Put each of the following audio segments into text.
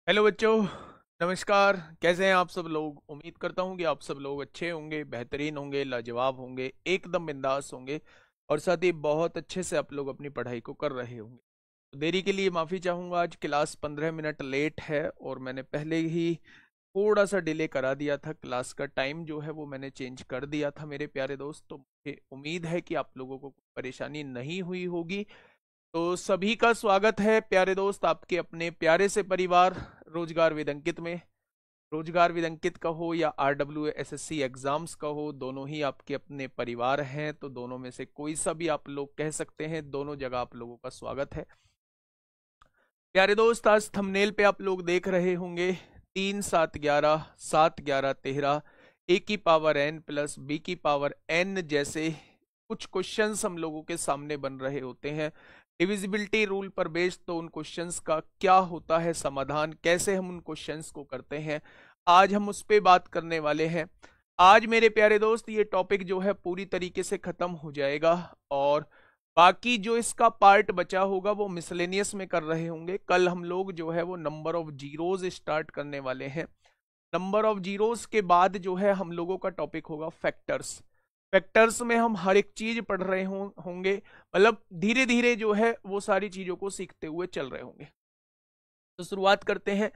Hello बच्चों। नमस्कार। कैसे हैं आप सब लोग? उम्मीद करता हूं कि आप सब लोग अच्छे होंगे, बेहतरीन होंगे, लाजवाब होंगे, एकदम बिंदास होंगे और साथ ही बहुत अच्छे से आप लोग अपनी पढ़ाई को कर रहे होंगे। तो देरी के लिए माफ़ी चाहूँगा। आज क्लास 15 मिनट लेट है और मैंने पहले ही थोड़ा सा डिले करा दिया था। क्लास का टाइम जो है वो मैंने चेंज कर दिया था मेरे प्यारे दोस्त। तो मुझे उम्मीद है कि आप लोगों को परेशानी नहीं हुई होगी। तो सभी का स्वागत है प्यारे दोस्त आपके अपने प्यारे से परिवार रोजगार विद अंकित में। रोजगार विद अंकित का हो या RWSSC एग्जाम्स का हो, दोनों ही आपके अपने परिवार हैं। तो दोनों में से कोई सा भी आप लोग कह सकते हैं, दोनों जगह आप लोगों का स्वागत है। प्यारे दोस्त, आज थंबनेल पे आप लोग देख रहे होंगे 3 7 11 7 11 13 ए की पावर n प्लस बी की पावर n जैसे कुछ क्वेश्चंस हम लोगों के सामने बन रहे होते हैं। डिविजिबिलिटी रूल पर बेस्ड तो उन क्वेश्चंस का क्या होता है समाधान, कैसे हम उन क्वेश्चंस को करते हैं, आज हम उस पे बात करने वाले हैं। आज मेरे प्यारे दोस्त ये टॉपिक जो है पूरी तरीके से खत्म हो जाएगा और बाकी जो इसका पार्ट बचा होगा वो मिसलेनियस में कर रहे होंगे। कल हम लोग जो है वो नंबर ऑफ जीरोज स्टार्ट करने वाले हैं। नंबर ऑफ जीरोज के बाद जो है हम लोगों का टॉपिक होगा फैक्टर्स। फैक्टर्स में हम हर एक चीज पढ़ रहे होंगे, मतलब धीरे धीरे जो है वो सारी चीजों को सीखते हुए चल रहे होंगे। तो शुरुआत करते हैं।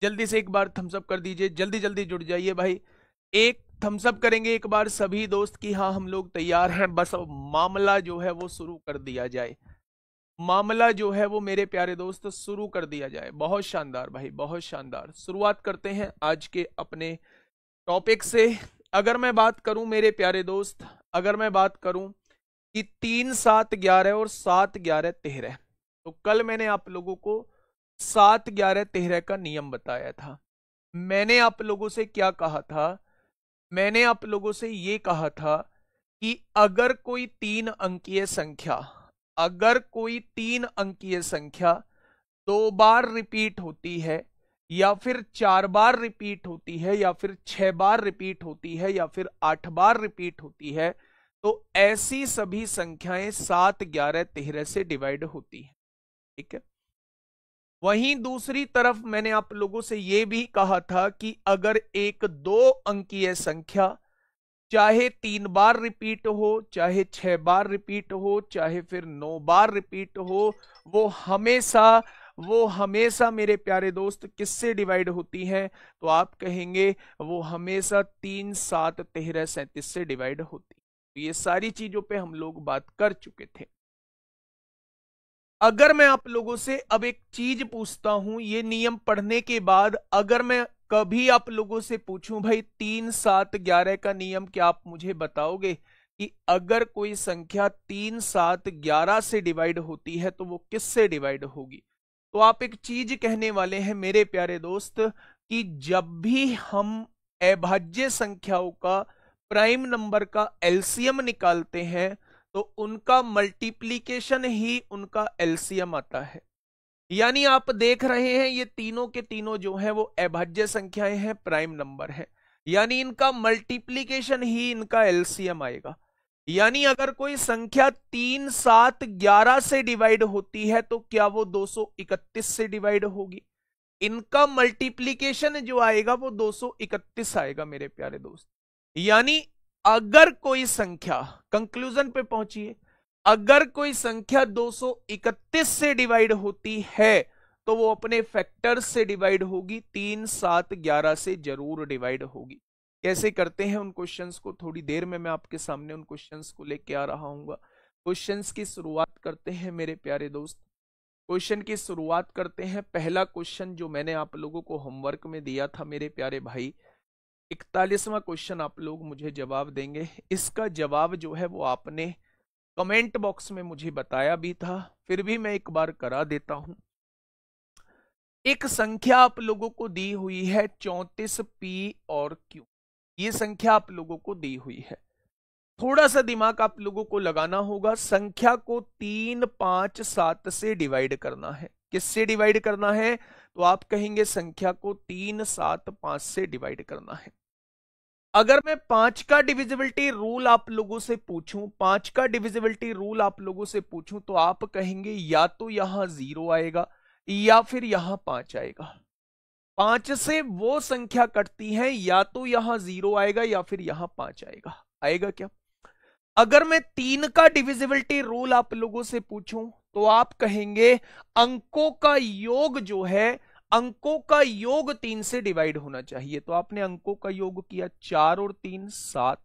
जल्दी से एक बार थम्स अप कर दीजिए, जल्दी जल्दी जुड़ जाइए भाई। एक थम्स अप करेंगे एक बार सभी दोस्त कि हाँ हम लोग तैयार हैं, बस अब मामला जो है वो शुरू कर दिया जाए। मामला जो है वो मेरे प्यारे दोस्त शुरू कर दिया जाए। बहुत शानदार भाई, बहुत शानदार। शुरुआत करते हैं आज के अपने टॉपिक से। अगर मैं बात करूं मेरे प्यारे दोस्त, अगर मैं बात करूं कि 3 7 11 और 7 11 13, तो कल मैंने आप लोगों को 7 11 13 का नियम बताया था। मैंने आप लोगों से क्या कहा था? मैंने आप लोगों से ये कहा था कि अगर कोई 3 अंकीय संख्या, अगर कोई 3 अंकीय संख्या 2 बार रिपीट होती है या फिर 4 बार रिपीट होती है या फिर 6 बार रिपीट होती है या फिर 8 बार रिपीट होती है, तो ऐसी सभी संख्याएं 7 11 13 से डिवाइड होती है। ठीक है। वहीं दूसरी तरफ मैंने आप लोगों से यह भी कहा था कि अगर एक 2 अंकीय संख्या चाहे 3 बार रिपीट हो, चाहे 6 बार रिपीट हो, चाहे फिर 9 बार रिपीट हो, वो हमेशा वो हमेशा मेरे प्यारे दोस्त किससे डिवाइड होती हैं? तो आप कहेंगे वो हमेशा 3 7 13 37 से डिवाइड होती। तो ये सारी चीजों पे हम लोग बात कर चुके थे। अगर मैं आप लोगों से अब एक चीज पूछता हूं ये नियम पढ़ने के बाद, अगर मैं कभी आप लोगों से पूछूं भाई 3 7 11 का नियम, क्या आप मुझे बताओगे कि अगर कोई संख्या 3 7 11 से डिवाइड होती है तो वो किससे डिवाइड होगी? तो आप एक चीज कहने वाले हैं मेरे प्यारे दोस्त कि जब भी हम अभाज्य संख्याओं का, प्राइम नंबर का एलसीएम निकालते हैं तो उनका मल्टीप्लीकेशन ही उनका एलसीएम आता है। यानी आप देख रहे हैं ये तीनों के तीनों जो हैं वो अभाज्य संख्याएं हैं, प्राइम नंबर है, यानी इनका मल्टीप्लीकेशन ही इनका एलसीएम आएगा। यानी अगर कोई संख्या 3 7 11 से डिवाइड होती है तो क्या वो 231 से डिवाइड होगी? इनका मल्टीप्लीकेशन जो आएगा वो 231 आएगा मेरे प्यारे दोस्त। यानी अगर कोई संख्या, कंक्लूजन पे पहुंचिए, अगर कोई संख्या 231 से डिवाइड होती है तो वो अपने फैक्टर से डिवाइड होगी, 3 7 11 से जरूर डिवाइड होगी। कैसे करते हैं उन क्वेश्चंस को थोड़ी देर में मैं आपके सामने उन क्वेश्चंस को लेके आ रहा हूँ। क्वेश्चंस की शुरुआत करते हैं मेरे प्यारे दोस्त। क्वेश्चन की शुरुआत करते हैं। पहला क्वेश्चन जो मैंने आप लोगों को होमवर्क में दिया था मेरे प्यारे भाई, 41वां क्वेश्चन आप लोग मुझे जवाब देंगे। इसका जवाब जो है वो आपने कमेंट बॉक्स में मुझे बताया भी था, फिर भी मैं एक बार करा देता हूं। एक संख्या आप लोगों को दी हुई है 34p और q। ये संख्या आप लोगों को दी हुई है। थोड़ा सा दिमाग आप लोगों को लगाना होगा। संख्या को 3 5 7 से डिवाइड करना है। किससे डिवाइड करना है? तो आप कहेंगे संख्या को 3 7 5 से डिवाइड करना है। अगर मैं 5 का डिविजिबिलिटी रूल आप लोगों से पूछूं, 5 का डिविजिबिलिटी रूल आप लोगों से पूछूं, तो आप कहेंगे या तो यहां 0 आएगा या फिर यहां 5 आएगा। 5 से वो संख्या कटती है, या तो यहां 0 आएगा या फिर यहां 5 आएगा। आएगा क्या? अगर मैं 3 का डिविजिबिलिटी रूल आप लोगों से पूछूं तो आप कहेंगे अंकों का योग जो है, अंकों का योग 3 से डिवाइड होना चाहिए। तो आपने अंकों का योग किया, 4 और 3 7,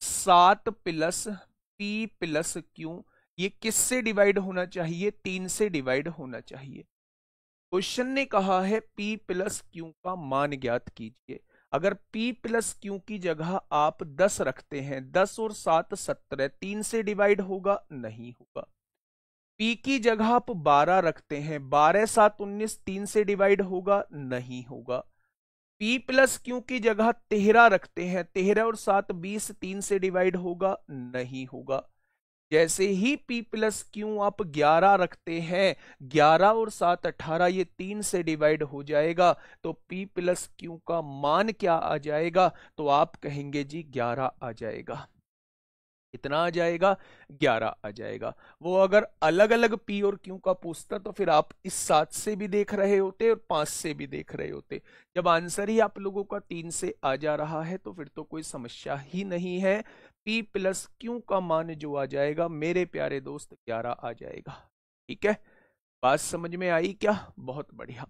7 प्लस पी प्लस क्यू, ये किससे डिवाइड होना चाहिए? 3 से डिवाइड होना चाहिए। क्वेश्चन ने कहा है P प्लस क्यू का मान ज्ञात कीजिए। अगर P प्लस क्यू की जगह आप 10 रखते हैं, 10 और 7 17, 3 से डिवाइड होगा? नहीं होगा। P की जगह आप 12 रखते हैं, 12 7 19, 3 से डिवाइड होगा? नहीं होगा। P प्लस क्यू की जगह 13 रखते हैं, 13 और 7 20, 3 से डिवाइड होगा? नहीं होगा। जैसे ही P प्लस क्यू आप 11 रखते हैं, 11 और 7 18, ये 3 से डिवाइड हो जाएगा। तो P प्लस क्यू का मान क्या आ जाएगा? तो आप कहेंगे जी 11 आ जाएगा। कितना आ जाएगा? 11 आ जाएगा। वो अगर अलग अलग P और Q का पूछता तो फिर आप इस 7 से भी देख रहे होते और 5 से भी देख रहे होते। जब आंसर ही आप लोगों का 3 से आ जा रहा है तो फिर तो कोई समस्या ही नहीं है। P प्लस Q का मान जो आ जाएगा मेरे प्यारे दोस्त 11 आ जाएगा। ठीक है, बात समझ में आई क्या? बहुत बढ़िया,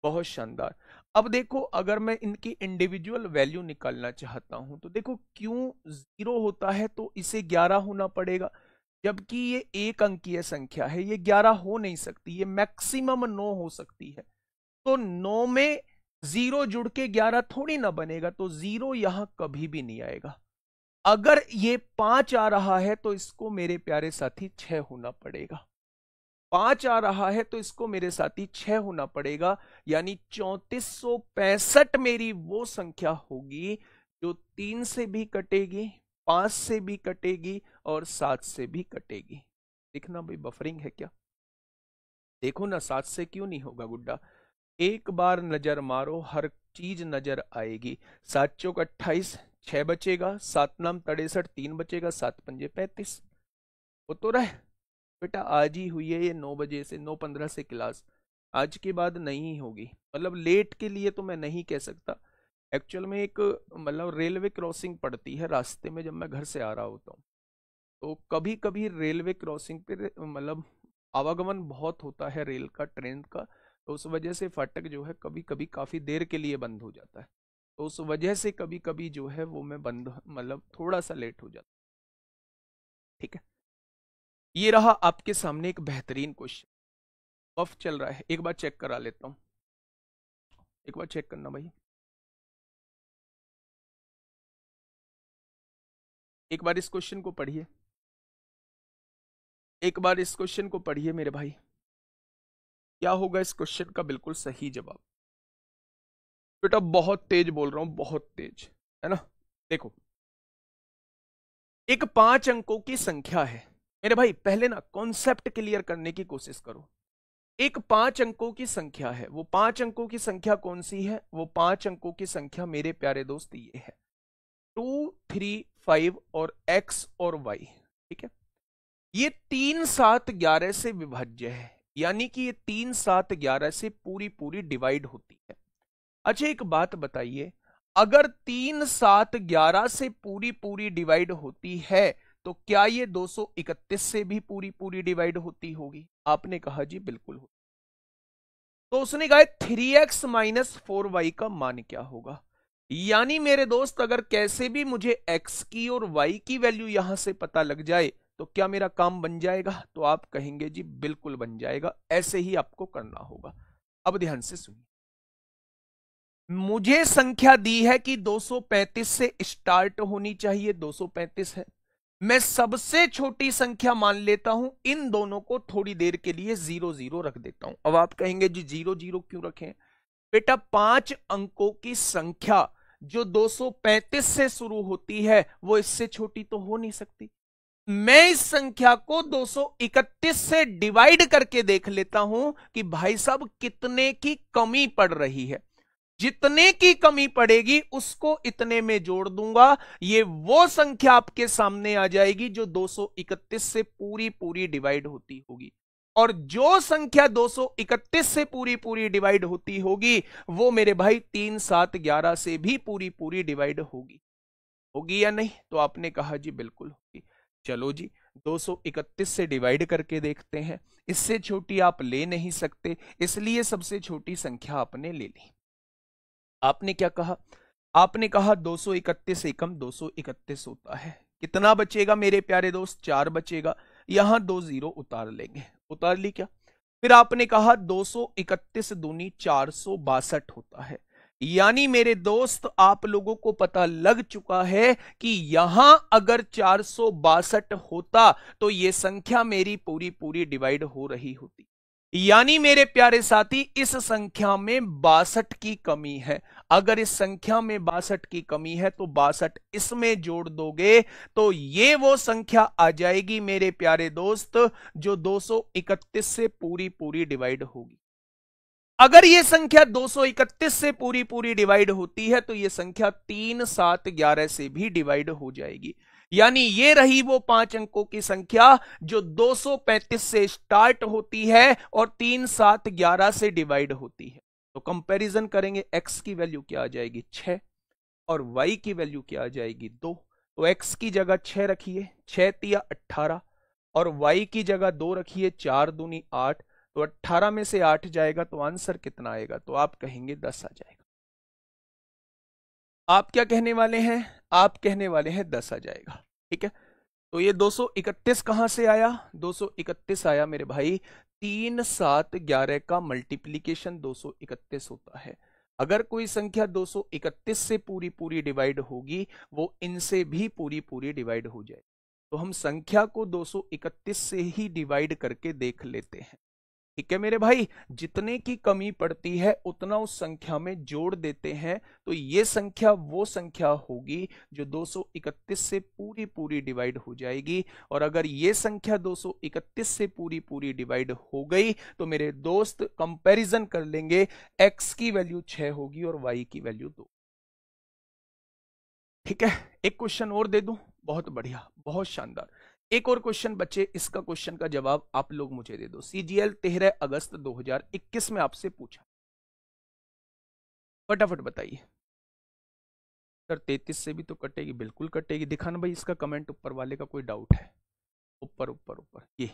बहुत शानदार। अब देखो, अगर मैं इनकी इंडिविजुअल वैल्यू निकालना चाहता हूं तो देखो, क्यों 0 होता है तो इसे 11 होना पड़ेगा, जबकि ये एक अंकीय संख्या है, ये 11 हो नहीं सकती, ये मैक्सिमम 9 हो सकती है। तो 9 में 0 जुड़ के 11 थोड़ी ना बनेगा, तो 0 यहां कभी भी नहीं आएगा। अगर ये 5 आ रहा है तो इसको मेरे प्यारे साथी 6 होना पड़ेगा। 5 आ रहा है तो इसको मेरे साथी 6 होना पड़ेगा, यानी 3465 मेरी वो संख्या होगी जो 3 से भी कटेगी, 5 से भी कटेगी और 7 से भी कटेगी। देखना भाई, बफरिंग है क्या? देखो ना, 7 से क्यों नहीं होगा गुड्डा? एक बार नजर मारो, हर चीज नजर आएगी। 7 चौक 28, 6 बचेगा, 7 नाम 63, 3 बचेगा, 7 पंजे 35। वो तो रहे बेटा, आज ही हुई है ये 9 बजे से, 9:15 से क्लास। आज के बाद नहीं होगी, मतलब लेट के लिए तो मैं नहीं कह सकता। एक्चुअल में एक मतलब रेलवे क्रॉसिंग पड़ती है रास्ते में जब मैं घर से आ रहा होता हूँ, तो कभी कभी रेलवे क्रॉसिंग पे मतलब आवागमन बहुत होता है रेल का, ट्रेन का, तो उस वजह से फाटक जो है कभी कभी काफी देर के लिए बंद हो जाता है। तो उस वजह से कभी कभी जो है वो मैं बंद, मतलब थोड़ा सा लेट हो जाता। ठीक है, ये रहा आपके सामने एक बेहतरीन क्वेश्चन। बफ चल रहा है, एक बार चेक करा लेता हूं, एक बार चेक करना भाई, एक बार इस क्वेश्चन को पढ़िए, एक बार इस क्वेश्चन को पढ़िए मेरे भाई। क्या होगा इस क्वेश्चन का बिल्कुल सही जवाब? बेटा बहुत तेज बोल रहा हूं, बहुत तेज, है ना? देखो, एक 5 अंकों की संख्या है मेरे भाई, पहले ना कॉन्सेप्ट क्लियर करने की कोशिश करो। एक 5 अंकों की संख्या है, वो 5 अंकों की संख्या कौन सी है? वो 5 अंकों की संख्या मेरे प्यारे दोस्त ये है, 2 3 5 और x और y। ठीक है, ये 3 7 11 से विभाज्य है, यानी कि ये 3 7 11 से पूरी पूरी डिवाइड होती है। अच्छा एक बात बताइए, अगर 3 7 11 से पूरी पूरी डिवाइड होती है तो क्या ये 231 से भी पूरी पूरी डिवाइड होती होगी? आपने कहा जी बिल्कुल होती। तो उसने कहा 3x माइनस 4y का मान क्या होगा? यानी मेरे दोस्त, अगर कैसे भी मुझे x की और y की वैल्यू यहां से पता लग जाए तो क्या मेरा काम बन जाएगा? तो आप कहेंगे जी बिल्कुल बन जाएगा, ऐसे ही आपको करना होगा। अब ध्यान से सुनिए, मुझे संख्या दी है कि 235 से स्टार्ट होनी चाहिए, 235 है। मैं सबसे छोटी संख्या मान लेता हूं, इन दोनों को थोड़ी देर के लिए 0 0 रख देता हूं। अब आप कहेंगे जी 0 0 क्यों रखें? बेटा 5 अंकों की संख्या जो 235 से शुरू होती है वो इससे छोटी तो हो नहीं सकती। मैं इस संख्या को 231 से डिवाइड करके देख लेता हूं कि भाई साहब कितने की कमी पड़ रही है। जितने की कमी पड़ेगी उसको इतने में जोड़ दूंगा, ये वो संख्या आपके सामने आ जाएगी जो 231 से पूरी पूरी डिवाइड होती होगी। और जो संख्या 231 से पूरी पूरी डिवाइड होती होगी वो मेरे भाई 3 7 11 से भी पूरी पूरी डिवाइड होगी। होगी या नहीं? तो आपने कहा जी बिल्कुल होगी। चलो जी 231 से डिवाइड करके देखते हैं। इससे छोटी आप ले नहीं सकते, इसलिए सबसे छोटी संख्या आपने ले ली। आपने क्या कहा? आपने कहा 231 एकम 231 होता है। कितना बचेगा मेरे प्यारे दोस्त? 4 बचेगा। यहां 2 जीरो उतार लेंगे। उतार ली क्या? फिर आपने कहा 231 दूनी 462 होता है। यानी मेरे दोस्त आप लोगों को पता लग चुका है कि यहां अगर 462 होता तो यह संख्या मेरी पूरी पूरी डिवाइड हो रही होती। यानी मेरे प्यारे साथी इस संख्या में 62 की कमी है। अगर इस संख्या में 62 की कमी है तो 62 इसमें जोड़ दोगे तो ये वो संख्या आ जाएगी मेरे प्यारे दोस्त जो 231 से पूरी पूरी डिवाइड होगी। अगर ये संख्या 231 से पूरी पूरी डिवाइड होती है तो ये संख्या 3 7 11 से भी डिवाइड हो जाएगी। यानी ये रही वो 5 अंकों की संख्या जो 235 से स्टार्ट होती है और 3 7 11 से डिवाइड होती है। तो कंपैरिजन करेंगे, x की वैल्यू क्या आ जाएगी 6 और y की वैल्यू क्या आ जाएगी 2। तो x की जगह 6 रखिए, 6 तिया 18 और y की जगह 2 रखिए, 4 दूनी 8। तो 18 में से 8 जाएगा तो आंसर कितना आएगा? तो आप कहेंगे 10 आ जाएगा। आप क्या कहने वाले हैं? आप कहने वाले हैं 10 आ जाएगा। ठीक है, तो ये 231 कहां से आया? 231 आया मेरे भाई 3 7 11 का मल्टीप्लीकेशन 231 होता है। अगर कोई संख्या 231 से पूरी पूरी डिवाइड होगी वो इनसे भी पूरी पूरी डिवाइड हो जाए। तो हम संख्या को 231 से ही डिवाइड करके देख लेते हैं। ठीक है मेरे भाई, जितने की कमी पड़ती है उतना उस संख्या में जोड़ देते हैं। तो ये संख्या वो संख्या होगी जो 231 से पूरी पूरी डिवाइड हो जाएगी। और अगर ये संख्या 231 से पूरी पूरी डिवाइड हो गई तो मेरे दोस्त कंपैरिजन कर लेंगे, x की वैल्यू 6 होगी और y की वैल्यू 2। ठीक है, एक क्वेश्चन और दे दूं? बहुत बढ़िया, बहुत शानदार। एक और क्वेश्चन बच्चे, इसका क्वेश्चन का जवाब आप लोग मुझे दे दो। सीजीएल 13 अगस्त 2021 में आपसे पूछा, फटाफट बताइए। सर 33 से भी तो कटेगी, बिल्कुल कटेगी। दिखाना भाई इसका कमेंट, ऊपर वाले का कोई डाउट है? ऊपर ऊपर ऊपर ये।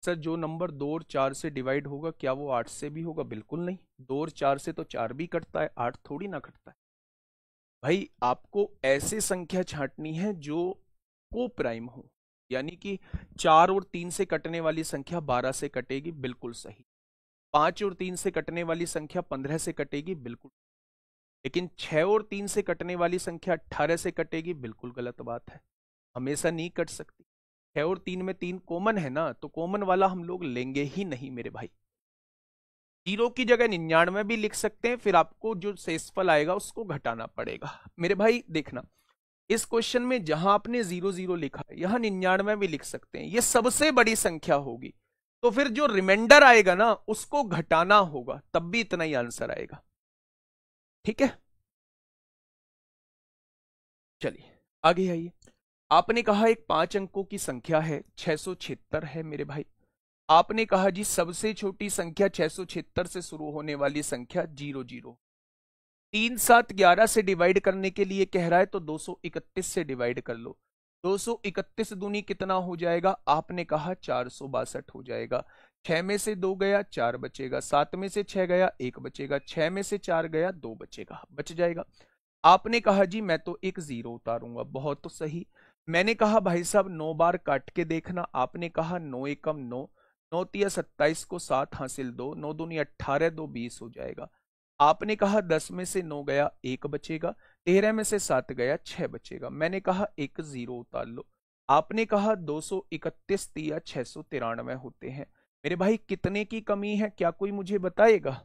सर जो नंबर 2 और 4 से डिवाइड होगा क्या वो 8 से भी होगा? बिल्कुल नहीं, 2 और 4 से तो 4 भी कटता है, 8 थोड़ी ना कटता है। भाई आपको ऐसे संख्या छांटनी है जो को प्राइम हो, यानी कि 4 और 3 से कटने वाली संख्या 12 से कटेगी, बिल्कुल सही। 5 और 3 से कटने वाली संख्या 15 से कटेगी, बिल्कुल। लेकिन 6 और 3 से कटने वाली संख्या 18 से कटेगी, बिल्कुल गलत बात है। हमेशा नहीं कट सकती। 6 और 3 में 3 कॉमन है ना, तो कॉमन वाला हम लोग लेंगे ही नहीं मेरे भाई। 0 की जगह 99 भी लिख सकते हैं, फिर आपको जो शेषफल आएगा उसको घटाना पड़ेगा मेरे भाई। देखना इस क्वेश्चन में जहां आपने 0 0 लिखा है यहां 99 भी लिख सकते हैं, ये सबसे बड़ी संख्या होगी। तो फिर जो रिमाइंडर आएगा ना उसको घटाना होगा, तब भी इतना ही आंसर आएगा। ठीक है, चलिए आगे आइए। आपने कहा एक 5 अंकों की संख्या है, 676 है मेरे भाई। आपने कहा जी सबसे छोटी संख्या 676 से शुरू होने वाली संख्या 00। 3 7 11 से डिवाइड करने के लिए कह रहा है तो 231 से डिवाइड कर लो। 231 दूनी कितना हो जाएगा? आपने कहा 462 हो जाएगा। 6 में से 2 गया 4 बचेगा, 7 में से 6 गया 1 बचेगा, 6 में से 4 गया 2 बचेगा, बच जाएगा। आपने कहा जी मैं तो एक 0 उतारूंगा, बहुत तो सही। मैंने कहा भाई साहब 9 बार काट के देखना। आपने कहा 9 एकम 9, 9 तिया 27 को 7 हासिल 2, 9 दूनी 18, 2 20 हो जाएगा। आपने कहा 10 में से 9 गया 1 बचेगा, 13 में से 7 गया 6 बचेगा। मैंने कहा एक 0 उतार लो। आपने कहा 231 तिया 693 होते हैं। मेरे भाई कितने की कमी है, क्या कोई मुझे बताएगा?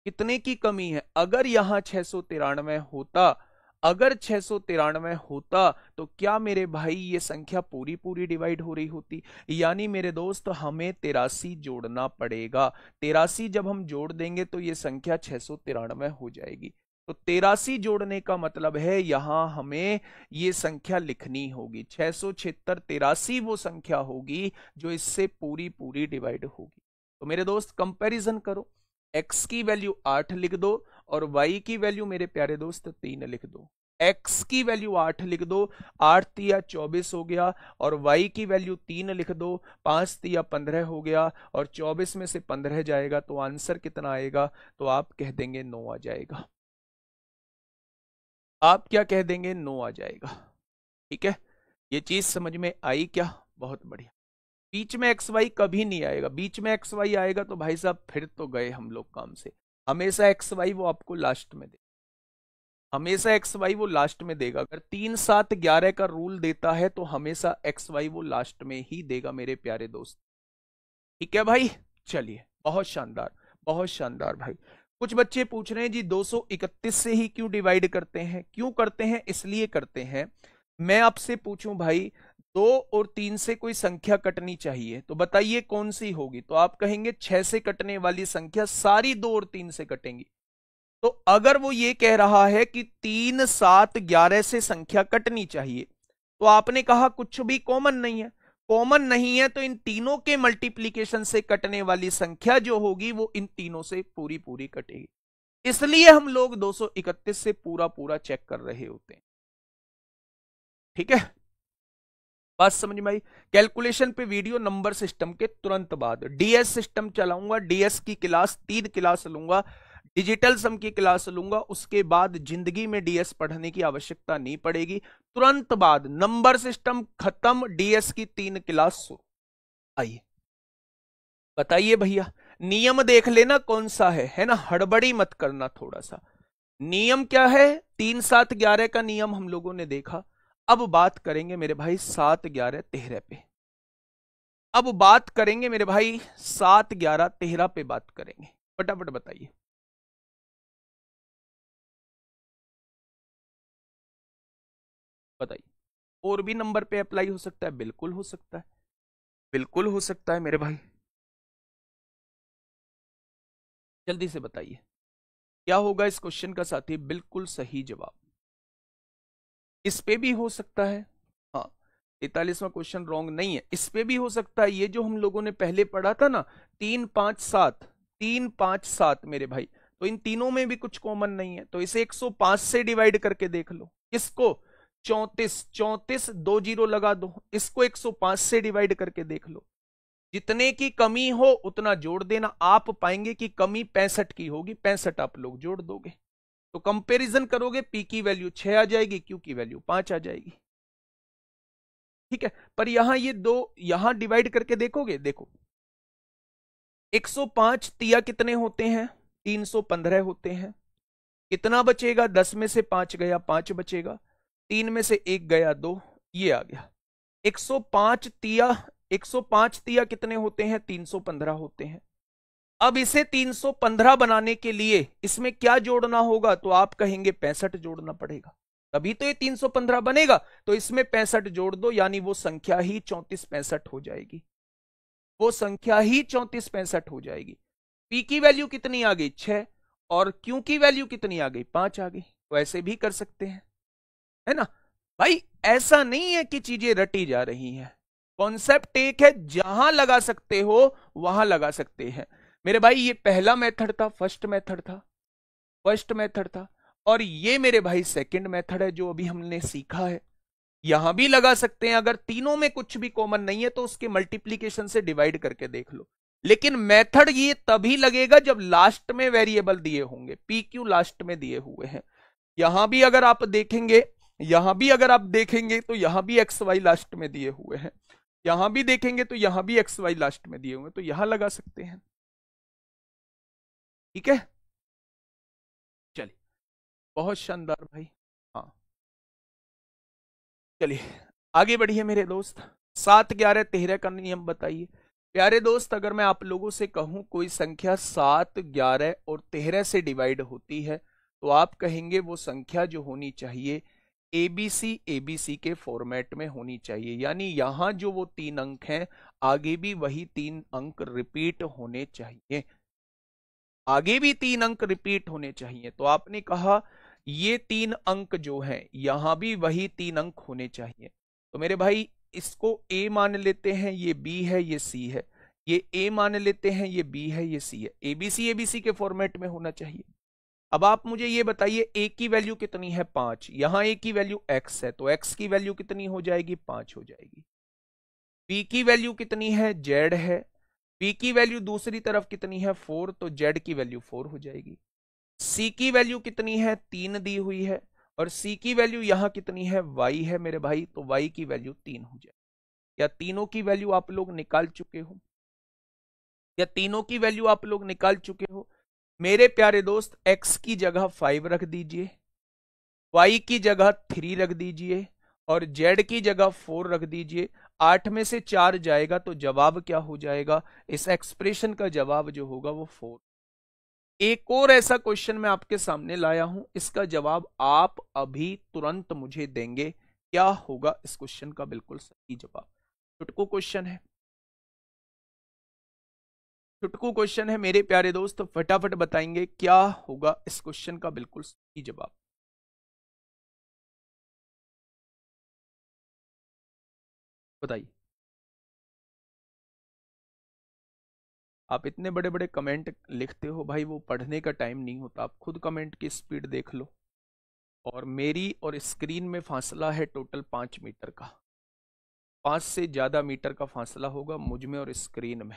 कितने की कमी है? अगर यहां 693 होता, अगर 693 होता तो क्या मेरे भाई ये संख्या पूरी पूरी डिवाइड हो रही होती? यानी मेरे दोस्त हमें 83 जोड़ना पड़ेगा। 83 जब हम जोड़ देंगे तो ये संख्या 693 हो जाएगी। तो 83 जोड़ने का मतलब है यहां हमें ये संख्या लिखनी होगी। 676 83 वो संख्या होगी जो इससे पूरी पूरी डिवाइड होगी। तो मेरे दोस्त कंपैरिजन करो, x की वैल्यू 8 लिख दो और y की वैल्यू मेरे प्यारे दोस्त 3 लिख दो। x की वैल्यू 8 लिख दो, 8 तिया 24 हो गया, और y की वैल्यू 3 लिख दो, 5 तिया 15 हो गया, और 24 में से 15 जाएगा तो आंसर कितना आएगा? तो आप कह देंगे 9 आ जाएगा। आप क्या कह देंगे? 9 आ जाएगा। ठीक है, ये चीज समझ में आई क्या? बहुत बढ़िया। बीच में एक्स वाई कभी नहीं आएगा। बीच में एक्स वाई आएगा तो भाई साहब फिर तो गए हम लोग काम से। हमेशा एक्स वाई वो आपको लास्ट में दे, हमेशा एक्स वाई वो लास्ट में देगा। अगर 3 7 11 का रूल देता है तो हमेशा एक्स वाई वो लास्ट में ही देगा मेरे प्यारे दोस्त। ठीक है भाई, चलिए, बहुत शानदार, बहुत शानदार भाई। कुछ बच्चे पूछ रहे हैं जी 231 से ही क्यों डिवाइड करते हैं? क्यों करते हैं? इसलिए करते हैं, मैं आपसे पूछूं भाई 2 और 3 से कोई संख्या कटनी चाहिए, तो बताइए कौन सी होगी? तो आप कहेंगे 6 से कटने वाली संख्या सारी 2 और 3 से कटेंगी। तो अगर वो ये कह रहा है कि 3 7 11 से संख्या कटनी चाहिए, तो आपने कहा कुछ भी कॉमन नहीं है। कॉमन नहीं है तो इन तीनों के मल्टीप्लीकेशन से कटने वाली संख्या जो होगी वो इन तीनों से पूरी पूरी कटेगी। इसलिए हम लोग 231 से पूरा पूरा चेक कर रहे होते हैं। ठीक है, बात समझ में आई? कैलकुलेशन पे वीडियो नंबर सिस्टम के तुरंत बाद डीएस सिस्टम चलाऊंगा। डीएस की क्लास 3 क्लास लूंगा, डिजिटल सम की क्लास लूंगा, उसके बाद जिंदगी में डीएस पढ़ने की आवश्यकता नहीं पड़ेगी। तुरंत बाद नंबर सिस्टम खत्म, डीएस की 3 क्लास शुरू। आइए बताइए भैया, नियम देख लेना कौन सा है ना, हड़बड़ी मत करना थोड़ा सा। नियम क्या है? 3 7 11 का नियम हम लोगों ने देखा। अब बात करेंगे मेरे भाई 7 11 13 पे। अब बात करेंगे मेरे भाई 7 11 13 पे बात करेंगे। फटाफट बताइए। बताइए, और भी नंबर पे अप्लाई हो सकता है? बिल्कुल हो सकता है, बिल्कुल हो सकता है मेरे भाई। जल्दी से बताइए क्या होगा इस क्वेश्चन का साथी? बिल्कुल सही जवाब। इस पे भी हो सकता है, हाँ, 43वां क्वेश्चन रॉन्ग नहीं है। इस पे भी हो सकता है, ये जो हम लोगों ने पहले पढ़ा था ना 3 5 7, 3 5 7 मेरे भाई, तो इन तीनों में भी कुछ कॉमन नहीं है, तो इसे 105 से डिवाइड करके देख लो। इसको 34 34 2 जीरो लगा दो, इसको 105 से डिवाइड करके देख लो। जितने की कमी हो उतना जोड़ देना। आप पाएंगे कि कमी 65 की होगी, 65 आप लोग जोड़ दोगे, तो कंपैरिजन करोगे, पी की वैल्यू 6 आ जाएगी, क्यू की वैल्यू 5 आ जाएगी। ठीक है, पर यहां ये दो यहां डिवाइड करके देखोगे, देखो 105 तिया कितने होते हैं? 315 होते हैं। कितना बचेगा? 10 में से 5 गया, 5 बचेगा, 3 में से 1 गया, 2, ये आ गया। 105 तिया 105 तिया कितने होते हैं? 315 होते हैं। अब इसे 315 बनाने के लिए इसमें क्या जोड़ना होगा? तो आप कहेंगे 65 जोड़ना पड़ेगा, तभी तो ये 315 बनेगा। तो इसमें 65 जोड़ दो, यानी वो संख्या ही 34 65 हो जाएगी। वो संख्या ही 34 65 हो जाएगी। पी की वैल्यू कितनी आ गई? 6, और क्यू की वैल्यू कितनी आ गई? 5 आ गई। तो ऐसे भी कर सकते हैं, है ना भाई? ऐसा नहीं है कि चीजें रटी जा रही हैं। कॉन्सेप्ट एक है, जहां लगा सकते हो वहां लगा सकते हैं मेरे भाई। ये पहला मेथड था, फर्स्ट मेथड था, फर्स्ट मेथड था, और ये मेरे भाई सेकंड मेथड है जो अभी हमने सीखा है। यहां भी लगा सकते हैं, अगर तीनों में कुछ भी कॉमन नहीं है तो उसके मल्टीप्लीकेशन से डिवाइड करके देख लो। लेकिन मेथड ये तभी लगेगा जब लास्ट में वेरिएबल दिए होंगे, पी क्यू लास्ट में दिए हुए हैं। यहां भी अगर आप देखेंगे, यहां भी अगर आप देखेंगे तो यहां भी एक्स वाई लास्ट में दिए हुए हैं, यहां भी देखेंगे तो यहां भी एक्स वाई लास्ट में दिए हुए हैं, तो यहां लगा सकते हैं। ठीक है, चलिए, बहुत शानदार भाई। हाँ, चलिए आगे बढ़िए मेरे दोस्त। 7 11 13 का नियम बताइए प्यारे दोस्त। अगर मैं आप लोगों से कहूं कोई संख्या 7 11 और 13 से डिवाइड होती है, तो आप कहेंगे वो संख्या जो होनी चाहिए एबीसी के फॉर्मेट में होनी चाहिए। यानी यहां जो वो 3 अंक हैं, आगे भी वही 3 अंक रिपीट होने चाहिए, आगे भी 3 अंक रिपीट होने चाहिए। तो आपने कहा ये 3 अंक जो हैं यहां भी वही 3 अंक होने चाहिए। तो मेरे भाई इसको ए मान लेते हैं, ये बी है, ये सी है। ये ए मान लेते हैं, ये बी है, ये सी है। एबीसी के फॉर्मेट में होना चाहिए। अब आप मुझे ये बताइए ए की वैल्यू कितनी है 5, यहां ए की वैल्यू एक्स है, तो एक्स की वैल्यू कितनी हो जाएगी 5 हो जाएगी। पी की वैल्यू कितनी है जेड है, पी की वैल्यू दूसरी तरफ कितनी है 4, तो जेड की वैल्यू 4 हो जाएगी। सी की वैल्यू कितनी है 3 दी हुई है, और सी की वैल्यू यहां कितनी है वाई है मेरे भाई, तो वाई की वैल्यू 3 हो जाएगी। या तीनों की वैल्यू आप लोग निकाल चुके हो? या तीनों की वैल्यू आप लोग निकाल चुके हो? मेरे प्यारे दोस्त x की जगह 5 रख दीजिए, y की जगह 3 रख दीजिए, और z की जगह 4 रख दीजिए। 8 में से 4 जाएगा तो जवाब क्या हो जाएगा? इस एक्सप्रेशन का जवाब जो होगा वो 4। एक और ऐसा क्वेश्चन मैं आपके सामने लाया हूं, इसका जवाब आप अभी तुरंत मुझे देंगे। क्या होगा इस क्वेश्चन का बिल्कुल सही जवाब? चुटकू क्वेश्चन है, चुटकू क्वेश्चन है मेरे प्यारे दोस्त, फटाफट बताएंगे क्या होगा इस क्वेश्चन का बिल्कुल सही जवाब। बताइए। आप इतने बड़े बड़े कमेंट लिखते हो भाई, वो पढ़ने का टाइम नहीं होता। आप खुद कमेंट की स्पीड देख लो। और मेरी और स्क्रीन में फासला है टोटल 5 मीटर का, 5 से ज्यादा मीटर का फासला होगा मुझ में और स्क्रीन में।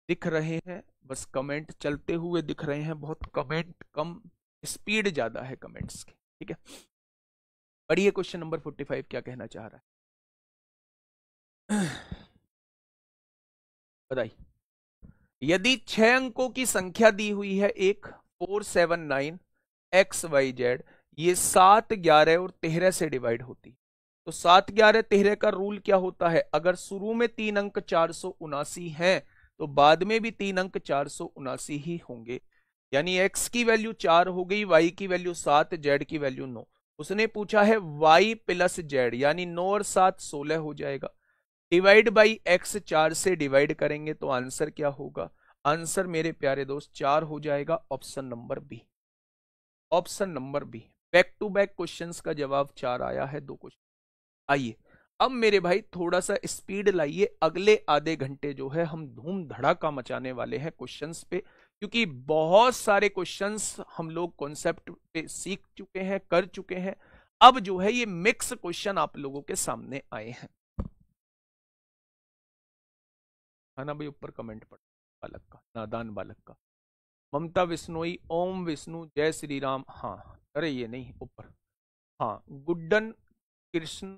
दिख रहे हैं बस कमेंट चलते हुए दिख रहे हैं, बहुत कमेंट कम, स्पीड ज्यादा है कमेंट्स की। ठीक है, पढ़िए क्वेश्चन नंबर 45 क्या कहना चाह रहा है। बताइए। यदि 6 अंकों की संख्या दी हुई है एक 479 XYZ, ये 7, 11 और 13 से डिवाइड होती, तो 7, 11, 13 का रूल क्या होता है? अगर शुरू में 3 अंक 479 हैं तो बाद में भी 3 अंक 479 ही होंगे। यानी x की वैल्यू 4 हो गई, y की वैल्यू 7, z की वैल्यू 9। उसने पूछा है y प्लस z, यानी 9 और 7 16 हो जाएगा। डिवाइड बाई x, 4 से डिवाइड करेंगे तो आंसर क्या होगा? आंसर मेरे प्यारे दोस्त 4 हो जाएगा, option number B. Option number B. Back to back questions का जवाब 4 आया है, 2 क्वेश्चन। आइए अब मेरे भाई थोड़ा सा स्पीड लाइए, अगले आधे घंटे जो है हम धूम धड़ाका मचाने वाले हैं क्वेश्चंस पे, क्योंकि बहुत सारे क्वेश्चंस हम लोग कॉन्सेप्ट पे सीख चुके हैं, कर चुके हैं। अब जो है ये मिक्स क्वेश्चन आप लोगों के सामने आए हैं। है ना भाई? ऊपर कमेंट पढ़, बालक का, नादान बालक का। ममता विश्नोई, ओम विष्णु, जय श्री राम। हाँ, अरे ये नहीं ऊपर। हाँ, गुड्डन कृष्ण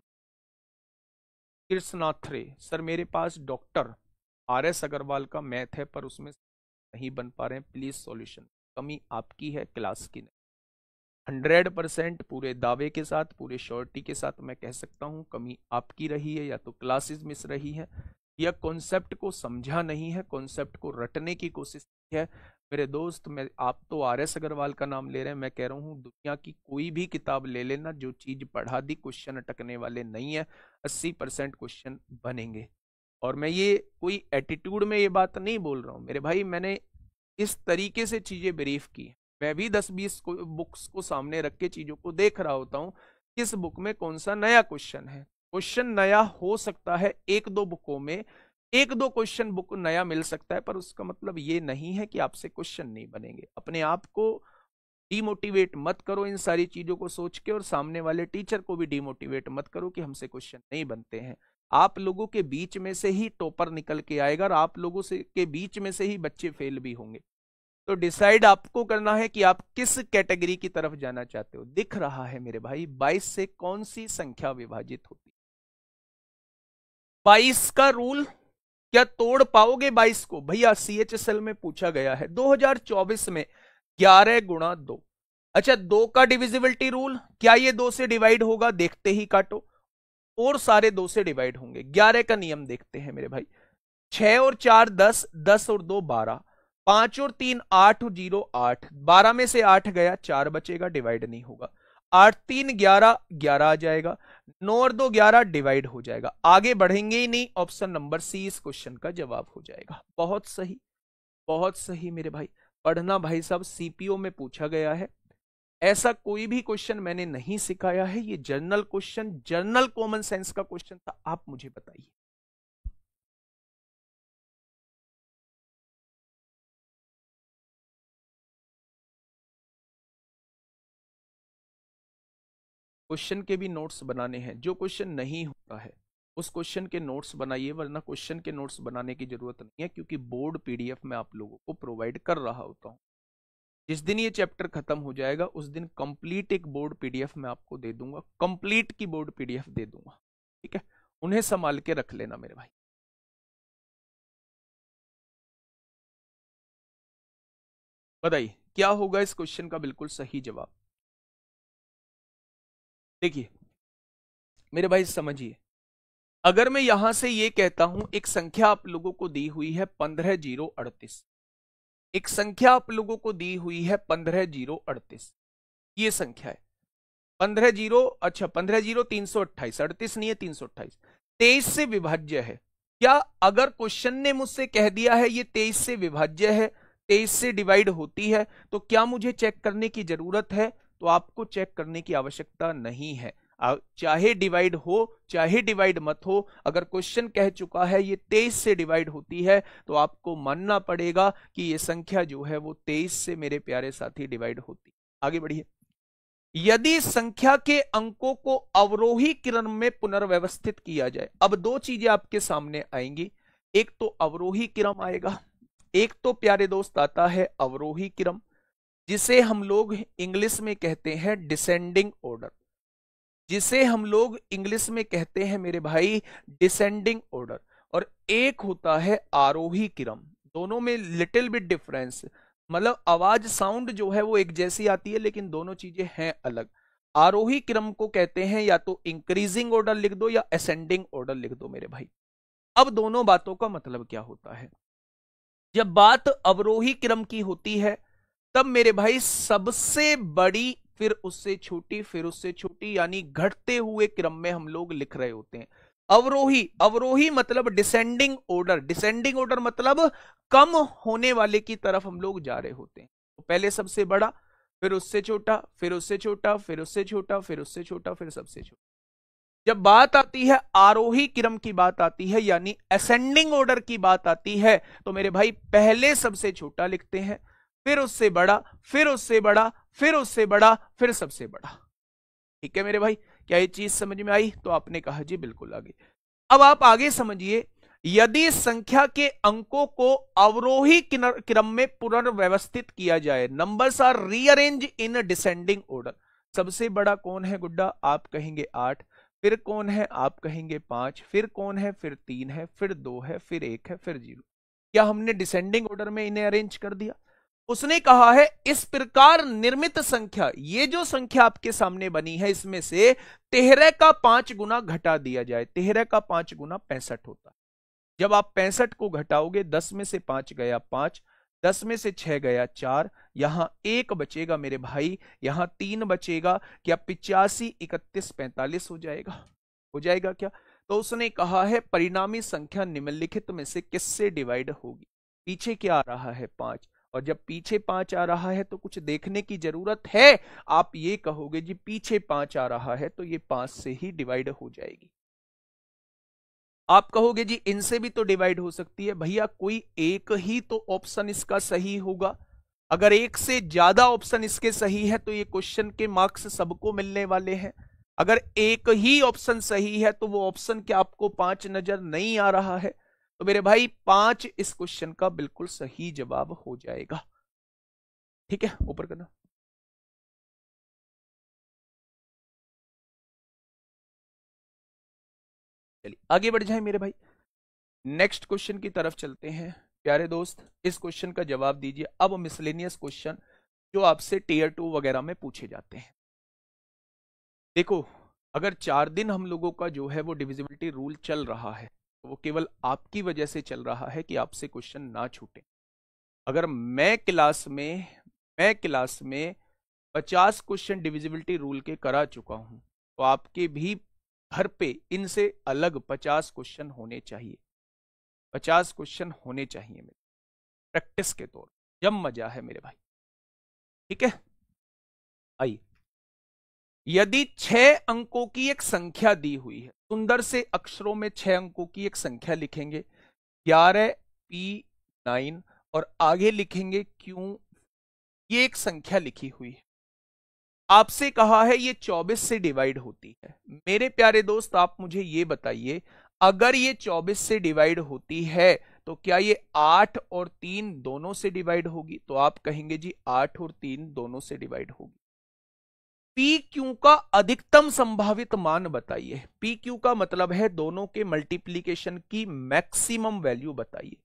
कृष्णाथरे सर, मेरे पास डॉक्टर RS अग्रवाल का मैथ है पर उसमें नहीं बन पा रहे हैं, प्लीज सॉल्यूशन। कमी आपकी है, क्लास की नहीं। 100% पूरे दावे के साथ, पूरे श्योरिटी के साथ मैं कह सकता हूं कमी आपकी रही है, या तो क्लासेस मिस रही है, या कॉन्सेप्ट को समझा नहीं है, कॉन्सेप्ट को रटने की कोशिश की है। मेरे दोस्त, मैं, आप तो RS अग्रवाल का नाम ले रहे हैं, मैं कह रहा हूँ दुनिया की कोई भी किताब ले लेना, जो चीज पढ़ा दी क्वेश्चन अटकने वाले नहीं है। 80% क्वेश्चन बनेंगे। और मैं ये कोई एटीट्यूड में ये बात नहीं बोल रहा हूँ मेरे भाई, मैंने इस तरीके से चीजें ब्रीफ की। मैं भी 10-20 बुक्स को सामने रख के चीजों को देख रहा होता हूँ, किस बुक में कौन सा नया क्वेश्चन है। क्वेश्चन नया हो सकता है 1-2 बुकों में, 1-2 क्वेश्चन बुक नया मिल सकता है, पर उसका मतलब ये नहीं है कि आपसे क्वेश्चन नहीं बनेंगे। अपने आप को डिमोटिवेट मत करो इन सारी चीजों को सोच के, और सामने वाले टीचर को भी डिमोटिवेट मत करो कि हमसे क्वेश्चन नहीं बनते हैं। आप लोगों के बीच में से ही टॉपर निकल के आएगा, और आप लोगों से के बीच में से ही बच्चे फेल भी होंगे। तो डिसाइड आपको करना है कि आप किस कैटेगरी की तरफ जाना चाहते हो। दिख रहा है मेरे भाई 22 से कौन सी संख्या विभाजित होती है? 22 का रूल क्या तोड़ पाओगे? 22 को भैया CHSL में पूछा गया है 2024 में, 11 × 2। अच्छा, 2 का डिविजिबिलिटी रूल, क्या ये 2 से डिवाइड होगा? देखते ही काटो, और सारे 2 से डिवाइड होंगे। 11 का नियम देखते हैं मेरे भाई। 6 और 4 10, 10 और 2 12, 5 और 3 8, 0 8, 12 में से 8 गया, 4 बचेगा, डिवाइड नहीं होगा। 8 3 11, 11 आ जाएगा। 9 और 2 11, डिवाइड हो जाएगा। आगे बढ़ेंगे ही नहीं, ऑप्शन नंबर सी इस क्वेश्चन का जवाब हो जाएगा। बहुत सही, बहुत सही मेरे भाई। पढ़ना भाई साहब, CPO में पूछा गया है, ऐसा कोई भी क्वेश्चन मैंने नहीं सिखाया है, ये general question, general common sense का क्वेश्चन था। आप मुझे बताइए। क्वेश्चन के भी नोट्स बनाने हैं, जो क्वेश्चन नहीं होता है उस क्वेश्चन के नोट्स बनाइए, वरना क्वेश्चन के नोट्स बनाने की जरूरत नहीं है, क्योंकि बोर्ड पीडीएफ में आप लोगों को प्रोवाइड कर रहा होता हूं। जिस दिन ये चैप्टर खत्म हो जाएगा उस दिन कंप्लीट एक बोर्ड पीडीएफ मैं आपको दे दूंगा, कंप्लीट की बोर्ड पीडीएफ दे दूंगा, ठीक है। उन्हें संभाल के रख लेना मेरे भाई। बताइए क्या होगा इस क्वेश्चन का बिल्कुल सही जवाब। देखिए मेरे भाई समझिए, अगर मैं यहां से ये कहता हूं एक संख्या आप लोगों को दी हुई है 15,038, एक संख्या आप लोगों को दी हुई है 15,038, ये संख्या है 15 0, अच्छा 15,0, 328, 38 नहीं है 328, 23 से विभाज्य है क्या? अगर क्वेश्चन ने मुझसे कह दिया है ये 23 से विभाज्य है, 23 से डिवाइड होती है, तो क्या मुझे चेक करने की जरूरत है? तो आपको चेक करने की आवश्यकता नहीं है। चाहे डिवाइड हो चाहे डिवाइड मत हो, अगर क्वेश्चन कह चुका है ये 23 से डिवाइड होती है, तो आपको मानना पड़ेगा कि ये संख्या जो है वो 23 से मेरे प्यारे साथी डिवाइड होती। आगे बढ़िए। यदि संख्या के अंकों को अवरोही क्रम में पुनर्व्यवस्थित किया जाए, अब दो चीजें आपके सामने आएंगी, एक तो अवरोही क्रम आएगा, एक तो प्यारे दोस्त आता है अवरोही क्रम, जिसे हम लोग इंग्लिश में कहते हैं डिसेंडिंग ऑर्डर, जिसे हम लोग इंग्लिश में कहते हैं मेरे भाई डिसेंडिंग ऑर्डर। और एक होता है आरोही क्रम, दोनों में लिटिल बिट डिफरेंस, मतलब आवाज साउंड जो है वो एक जैसी आती है लेकिन दोनों चीजें हैं अलग। आरोही क्रम को कहते हैं या तो इंक्रीजिंग ऑर्डर लिख दो या असेंडिंग ऑर्डर लिख दो मेरे भाई। अब दोनों बातों का मतलब क्या होता है? जब बात अवरोही क्रम की होती है तब मेरे भाई सबसे बड़ी, फिर उससे छोटी, फिर उससे छोटी, यानी घटते हुए क्रम में हम लोग लिख रहे होते हैं। अवरोही, अवरोही मतलब डिसेंडिंग ऑर्डर, डिसेंडिंग ऑर्डर मतलब कम होने वाले की तरफ हम लोग जा रहे होते हैं। तो पहले सबसे बड़ा, फिर उससे छोटा, फिर उससे छोटा, फिर उससे छोटा, फिर उससे छोटा, फिर सबसे छोटा। जब बात आती है आरोही क्रम की बात आती है, यानी असेंडिंग ऑर्डर की बात आती है, तो मेरे भाई पहले सबसे छोटा लिखते हैं, फिर उससे बड़ा, फिर उससे बड़ा, फिर उससे बड़ा, फिर सबसे बड़ा। ठीक है मेरे भाई, क्या ये चीज समझ में आई? तो आपने कहा जी बिल्कुल आगे। अब आप आगे समझिए, यदि संख्या के अंकों को अवरोही क्रम में पुनर्व्यवस्थित किया जाए, numbers are rearrange in descending order. सबसे बड़ा कौन है गुड्डा? आप कहेंगे 8, फिर कौन है? आप कहेंगे 5, फिर कौन है? फिर 3 है, फिर 2 है, फिर 1 है, फिर 0। क्या हमने डिसेंडिंग ऑर्डर में इन्हें अरेंज कर दिया? उसने कहा है इस प्रकार निर्मित संख्या, ये जो संख्या आपके सामने बनी है इसमें से 13 का 5 गुना घटा दिया जाए। 13 का 5 गुना 65 होता है। जब आप 65 को घटाओगे, 10 में से 5 गया 5, 10 में से 6 गया 4, यहां 1 बचेगा मेरे भाई, यहां 3 बचेगा। क्या 85, 31, 45 हो जाएगा? हो जाएगा क्या? तो उसने कहा है परिणामी संख्या निम्नलिखित में से किससे डिवाइड होगी? पीछे क्या आ रहा है? 5। और जब पीछे 5 आ रहा है तो कुछ देखने की जरूरत है? आप ये कहोगे जी पीछे 5 आ रहा है तो ये 5 से ही डिवाइड हो जाएगी। आप कहोगे जी इनसे भी तो डिवाइड हो सकती है। भैया कोई एक ही तो ऑप्शन इसका सही होगा। अगर एक से ज्यादा ऑप्शन इसके सही है तो ये क्वेश्चन के मार्क्स सबको मिलने वाले हैं। अगर एक ही ऑप्शन सही है तो वो ऑप्शन क्या आपको 5 नजर नहीं आ रहा है? तो मेरे भाई 5 इस क्वेश्चन का बिल्कुल सही जवाब हो जाएगा। ठीक है, ऊपर करना। चलिए आगे बढ़ जाए मेरे भाई, नेक्स्ट क्वेश्चन की तरफ चलते हैं। प्यारे दोस्त इस क्वेश्चन का जवाब दीजिए। अब मिसलेनियस क्वेश्चन जो आपसे टीयर 2 वगैरह में पूछे जाते हैं। देखो, अगर 4 दिन हम लोगों का जो है वो डिविजिबिलिटी रूल चल रहा है तो वो केवल आपकी वजह से चल रहा है कि आपसे क्वेश्चन ना छूटे। अगर मैं क्लास में 50 क्वेश्चन डिविजिबिलिटी रूल के करा चुका हूं, तो आपके भी घर पे इनसे अलग 50 क्वेश्चन होने चाहिए। 50 क्वेश्चन होने चाहिए मेरे प्रैक्टिस के तौर, जब मजा है मेरे भाई। ठीक है, आइए, यदि 6 अंकों की एक संख्या दी हुई है, सुंदर से अक्षरों में 6 अंकों की एक संख्या लिखेंगे, 11P9, और आगे लिखेंगे क्यों, ये एक संख्या लिखी हुई है। आपसे कहा है ये 24 से डिवाइड होती है। मेरे प्यारे दोस्त, आप मुझे ये बताइए, अगर ये 24 से डिवाइड होती है तो क्या ये 8 और 3 दोनों से डिवाइड होगी? तो आप कहेंगे जी 8 और 3 दोनों से डिवाइड होगी। पी क्यू का अधिकतम संभावित मान बताइए। पी क्यू का मतलब है दोनों के मल्टीप्लीकेशन की मैक्सिमम वैल्यू बताइए।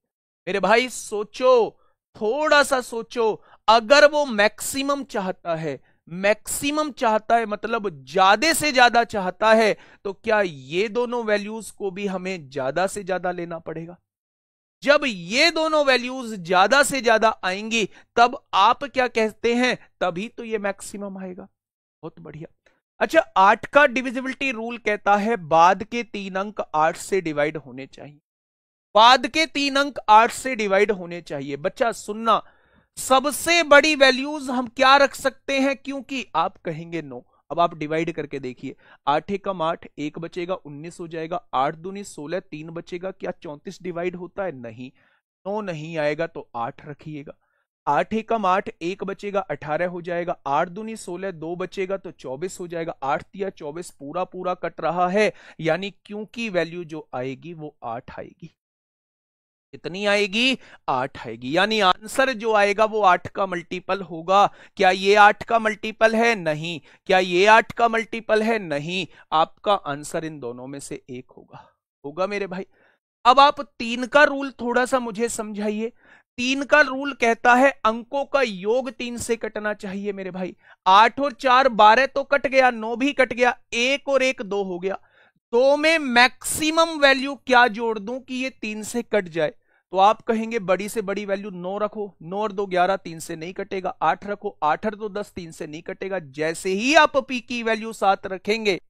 मेरे भाई सोचो, थोड़ा सा सोचो, अगर वो मैक्सिमम चाहता है, मैक्सिमम चाहता है मतलब ज्यादा से ज्यादा चाहता है, तो क्या ये दोनों वैल्यूज को भी हमें ज्यादा से ज्यादा लेना पड़ेगा? जब ये दोनों वैल्यूज ज्यादा से ज्यादा आएंगी तब आप क्या कहते हैं, तभी तो ये मैक्सिमम आएगा। बहुत बढ़िया। अच्छा, 8 का डिविजिबिलिटी रूल कहता है बाद के 3 अंक 8 से डिवाइड होने चाहिए। बाद के 3 अंक 8 से डिवाइड होने चाहिए। बच्चा सुनना, सबसे बड़ी वैल्यूज हम क्या रख सकते हैं, क्योंकि आप कहेंगे नो। अब आप डिवाइड करके देखिए, 8 एकम 8, 1 बचेगा 19 हो जाएगा, 8 दूनी 16, 3 बचेगा, क्या 34 डिवाइड होता है? नहीं। नो नहीं आएगा तो 8 रखिएगा। 8 एकम 8, 1 बचेगा 18 हो जाएगा, 8 दूनी 16, 2 बचेगा तो 24 हो जाएगा, 8 तिया 24 पूरा पूरा कट रहा है, यानी क्योंकि वैल्यू जो आएगी वो 8 आएगी। कितनी आएगी? 8 आएगी, यानी आंसर जो आएगा वो 8 का मल्टीपल होगा। क्या ये 8 का मल्टीपल है? नहीं। क्या ये 8 का मल्टीपल है? नहीं। आपका आंसर इन दोनों में से एक होगा। होगा मेरे भाई। अब आप 3 का रूल थोड़ा सा मुझे समझाइए। 3 का रूल कहता है अंकों का योग 3 से कटना चाहिए मेरे भाई। 8 और 4 12 तो कट गया, 9 भी कट गया, 1 और 1 2 हो गया। 2 में मैक्सिमम वैल्यू क्या जोड़ दूं कि ये 3 से कट जाए? तो आप कहेंगे बड़ी से बड़ी वैल्यू 9 रखो, 9 और 2 11, 3 से नहीं कटेगा। 8 रखो, 8 और 2 10, 3 से नहीं कटेगा। जैसे ही आप पी की वैल्यू 7 रखेंगे,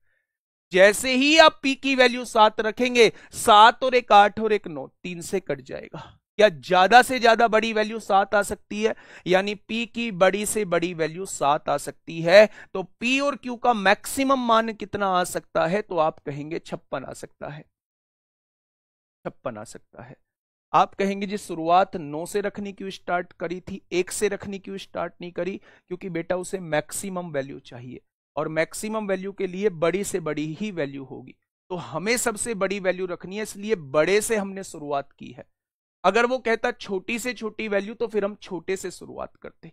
जैसे ही आप पी की वैल्यू 7 रखेंगे, 7 और 1 8 और 1 9, 3 से कट जाएगा। क्या ज्यादा से ज्यादा बड़ी वैल्यू 7 आ सकती है? यानी पी की बड़ी से बड़ी वैल्यू 7 आ सकती है। तो पी और क्यू का मैक्सिमम मान कितना आ सकता है? तो आप कहेंगे 56 आ सकता है। 56 आ सकता है। आप कहेंगे जी शुरुआत 9 से रखनी क्यों स्टार्ट करी थी, 1 से रखनी क्यों स्टार्ट नहीं करी? क्योंकि बेटा उसे मैक्सिमम वैल्यू चाहिए, और मैक्सिमम वैल्यू के लिए बड़ी से बड़ी ही वैल्यू होगी। तो हमें सबसे बड़ी वैल्यू रखनी है, इसलिए बड़े से हमने शुरुआत की है। अगर वो कहता छोटी से छोटी वैल्यू तो फिर हम छोटे से शुरुआत करते।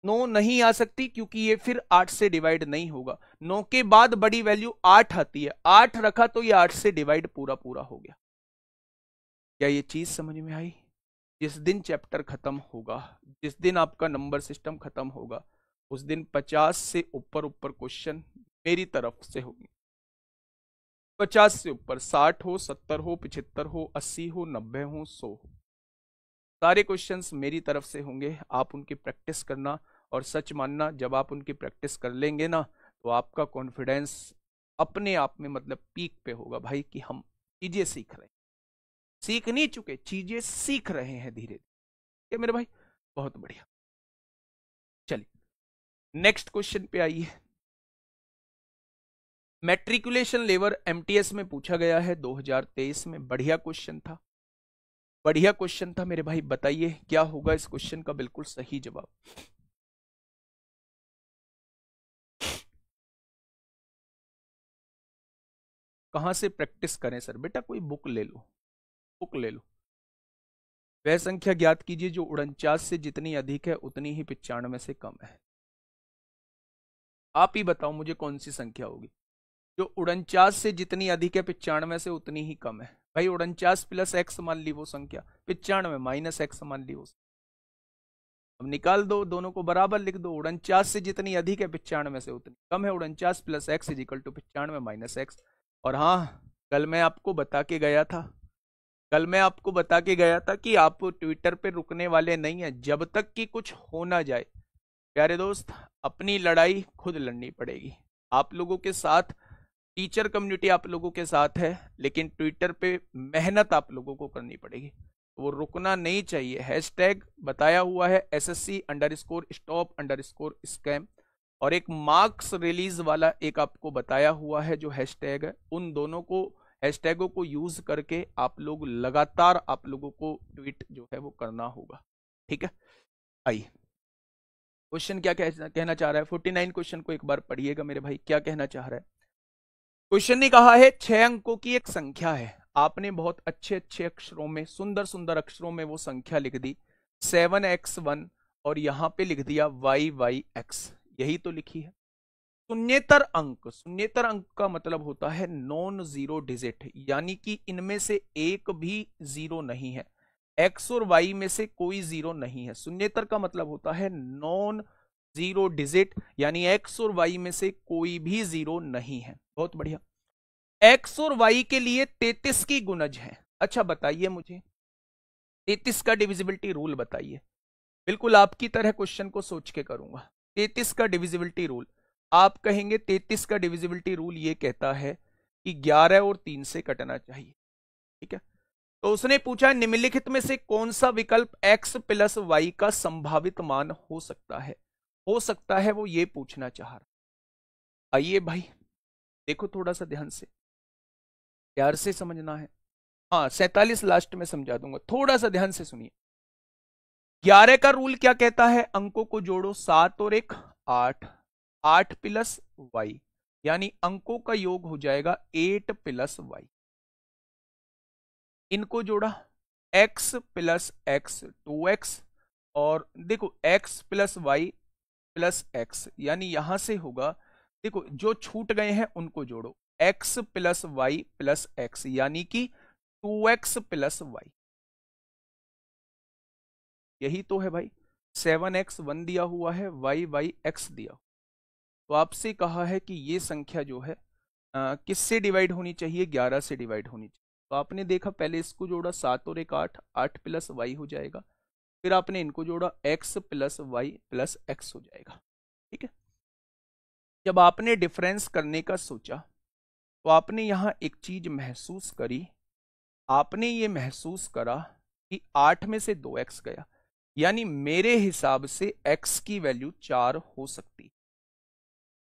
9 नहीं आ सकती क्योंकि ये फिर 8 से डिवाइड नहीं होगा। 9 के बाद बड़ी वैल्यू 8 आती है, 8 रखा तो ये 8 से डिवाइड पूरा पूरा हो गया। क्या ये चीज समझ में आई? जिस दिन चैप्टर खत्म होगा, जिस दिन आपका नंबर सिस्टम खत्म होगा, उस दिन 50 से ऊपर ऊपर क्वेश्चन मेरी तरफ से होंगे। 50 से ऊपर, 60 हो, 70 हो, 75 हो, 80 हो, 90 हो, 100 हो, सारे क्वेश्चंस मेरी तरफ से होंगे। आप उनकी प्रैक्टिस करना, और सच मानना, जब आप उनकी प्रैक्टिस कर लेंगे ना, तो आपका कॉन्फिडेंस अपने आप में मतलब पीक पे होगा भाई, कि हम चीजें सीख रहे हैं, सीख नहीं चुके, चीजें सीख रहे हैं धीरे धीरे। क्या मेरे भाई? बहुत बढ़िया। चलिए नेक्स्ट क्वेश्चन पे आइए। मैट्रिकुलेशन लेवल एमटीएस में पूछा गया है 2023 में। बढ़िया क्वेश्चन था, बढ़िया क्वेश्चन था मेरे भाई। बताइए क्या होगा इस क्वेश्चन का बिल्कुल सही जवाब। कहां से प्रैक्टिस करें सर? बेटा कोई बुक ले लो, बुक ले लो। वह संख्या ज्ञात कीजिए जो 49 से जितनी अधिक है उतनी ही 95 से कम है। आप ही बताओ मुझे कौन सी संख्या होगी जो 49 से जितनी अधिक है 95 से उतनी ही कम है? भाई 49 प्लस एक्स मान ली वो संख्या, 95 माइनस एक्स मान ली वो। अब निकाल दो, दोनों को बराबर लिख दो। 49 से जितनी अधिक है 95 से उतनी कम है। 49 plus x is equal to 95 minus x. और हाँ, कल मैं आपको बता के गया था, कल मैं आपको बता के गया था कि आप ट्विटर पे रुकने वाले नहीं है जब तक कि कुछ हो ना जाए। प्यारे दोस्त, अपनी लड़ाई खुद लड़नी पड़ेगी। आप लोगों के साथ टीचर कम्युनिटी आप लोगों के साथ है, लेकिन ट्विटर पे मेहनत आप लोगों को करनी पड़ेगी। वो रुकना नहीं चाहिए। हैशटैग बताया हुआ है SSC_stop_scam। और एक मार्क्स रिलीज वाला एक आपको बताया हुआ है जो हैशटैग है। उन दोनों को हैशटैगों को यूज करके आप लोग लगातार आप लोगों को ट्वीट जो है वो करना होगा। ठीक है, आइए क्वेश्चन क्या कहना चाह रहा है। 49 क्वेश्चन को एक बार पढ़िएगा मेरे भाई, क्या कहना चाह रहा है। क्वेश्चन ने कहा है 6 अंकों की एक संख्या है, आपने बहुत अच्छे अच्छे अक्षरों में, सुंदर सुंदर अक्षरों में वो संख्या लिख दी 7x1 और यहां पे लिख दिया YYX, यही तो लिखी है। शून्येतर अंक का मतलब होता है नॉन जीरो डिजिट, यानी कि इनमें से एक भी जीरो नहीं है, एक्स और वाई में से कोई जीरो नहीं है। शून्येतर का मतलब होता है नॉन जीरो डिजिट, यानी एक्स और वाई में से कोई भी जीरो नहीं है। बहुत बढ़िया। एक्स और वाई के लिए 33 की गुणज है। अच्छा बताइए मुझे 33 का डिविजिबिलिटी रूल बताइए। बिल्कुल आपकी तरह क्वेश्चन को सोच के करूंगा। 33 का डिविजिबिलिटी रूल, आप कहेंगे 33 का डिविजिबिलिटी रूल ये कहता है कि 11 और 3 से कटना चाहिए। ठीक है, तो उसने पूछा निम्नलिखित में से कौन सा विकल्प x प्लस वाई का संभावित मान हो सकता है। हो सकता है वो ये पूछना चाह रहा। आइए भाई देखो थोड़ा सा ध्यान से, प्यार से समझना है। हाँ 47 लास्ट में समझा दूंगा, थोड़ा सा ध्यान से सुनिए। 11 का रूल क्या कहता है, अंकों को जोड़ो, 7 और 1 8, 8 प्लस वाई, यानी अंकों का योग हो जाएगा 8 प्लस वाई। इनको जोड़ा x प्लस एक्स 2x, और देखो x plus y plus x, यानी यहां से होगा, देखो जो छूट गए हैं उनको जोड़ो, x plus y plus x, यानी कि 2x प्लस वाई। यही तो है भाई, 7x1 दिया हुआ है, YYX दिया। तो आपसे कहा है कि ये संख्या जो है किससे डिवाइड होनी चाहिए, 11 से डिवाइड होनी चाहिए। तो आपने देखा पहले इसको जोड़ा, 7 और 1 8, 8 प्लस वाई हो जाएगा, फिर आपने इनको जोड़ा, x plus y plus x हो जाएगा। ठीक है, जब आपने डिफरेंस करने का सोचा तो आपने यहां एक चीज महसूस करी, आपने ये महसूस करा कि 8 में से 2x गया, यानी मेरे हिसाब से x की वैल्यू 4 हो सकती,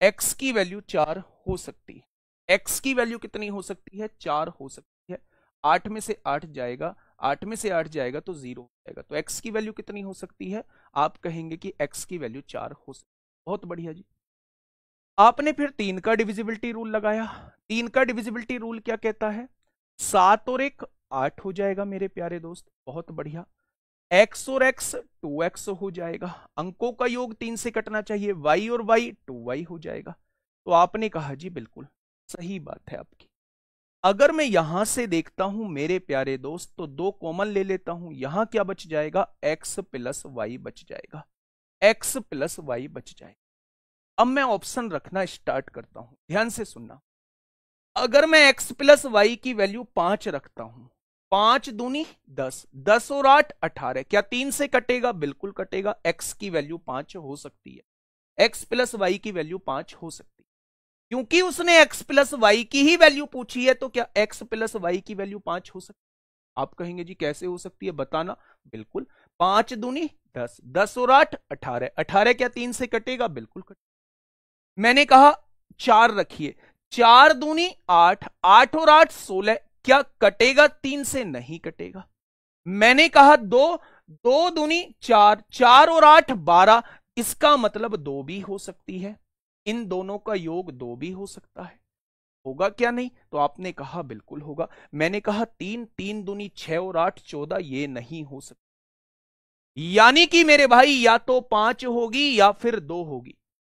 x की वैल्यू 4 हो सकती है। x की वैल्यू कितनी हो सकती है, 4 हो सकती है। 8 में से 8 जाएगा, 8 में से 8 जाएगा तो 0 हो जाएगा, तो x की वैल्यू कितनी हो सकती है, आप कहेंगे कि x की वैल्यू 4 हो सकती है। बहुत बढ़िया जी। आपने फिर 3 का डिविजिबिलिटी रूल लगाया। 3 का डिविजिबिलिटी रूल क्या कहता है, 7 और 1 8 हो जाएगा मेरे प्यारे दोस्त। बहुत बढ़िया, x और x 2x हो जाएगा, अंकों का योग 3 से कटना चाहिए, y और y 2y हो जाएगा। तो आपने कहा जी बिल्कुल सही बात है आपकी। अगर मैं यहां से देखता हूं मेरे प्यारे दोस्त, तो 2 कॉमन ले लेता हूं, यहां क्या बच जाएगा, x प्लस वाई बच जाएगा, x प्लस वाई बच जाएगा। अब मैं ऑप्शन रखना स्टार्ट करता हूं, ध्यान से सुनना। अगर मैं x प्लस वाई की वैल्यू 5 रखता हूं, 5 दूनी 10, 10 और 8 18, क्या 3 से कटेगा, बिल्कुल कटेगा, x की वैल्यू 5 हो सकती है, x प्लस वाई की वैल्यू 5 हो सकती है। क्योंकि उसने x प्लस वाई की ही वैल्यू पूछी है, तो क्या x प्लस वाई की वैल्यू 5 हो सकती है। आप कहेंगे जी कैसे हो सकती है बताना, बिल्कुल, 5 दूनी 10, 10 और 8 18, 18 क्या 3 से कटेगा, बिल्कुल कटेगा। मैंने कहा 4 रखिए, 4 दूनी 8, 8 और 8 16, क्या कटेगा 3 से, नहीं कटेगा। मैंने कहा 2, 2 दूनी 4, 4 और 8 12, इसका मतलब 2 भी हो सकती है, इन दोनों का योग 2 भी हो सकता है। होगा क्या नहीं, तो आपने कहा बिल्कुल होगा। मैंने कहा 3, 3 दूनी 6 और 8 14, ये नहीं हो सकता, यानी कि मेरे भाई या तो 5 होगी या फिर 2 होगी।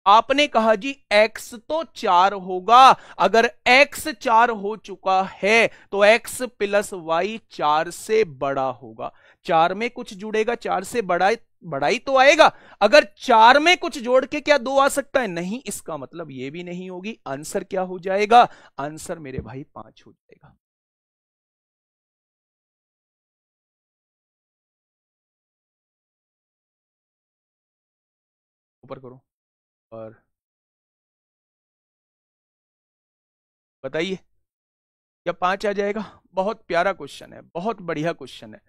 आपने कहा जी x तो 4 होगा, अगर x 4 हो चुका है तो x प्लस वाई 4 से बड़ा होगा। 4 में कुछ जुड़ेगा, 4 से बड़ा ही तो आएगा। अगर 4 में कुछ जोड़ के क्या 2 आ सकता है, नहीं, इसका मतलब ये भी नहीं होगी। आंसर क्या हो जाएगा, आंसर मेरे भाई 5 हो जाएगा। ऊपर करो और बताइए क्या 5 आ जाएगा। बहुत प्यारा क्वेश्चन है, बहुत बढ़िया क्वेश्चन है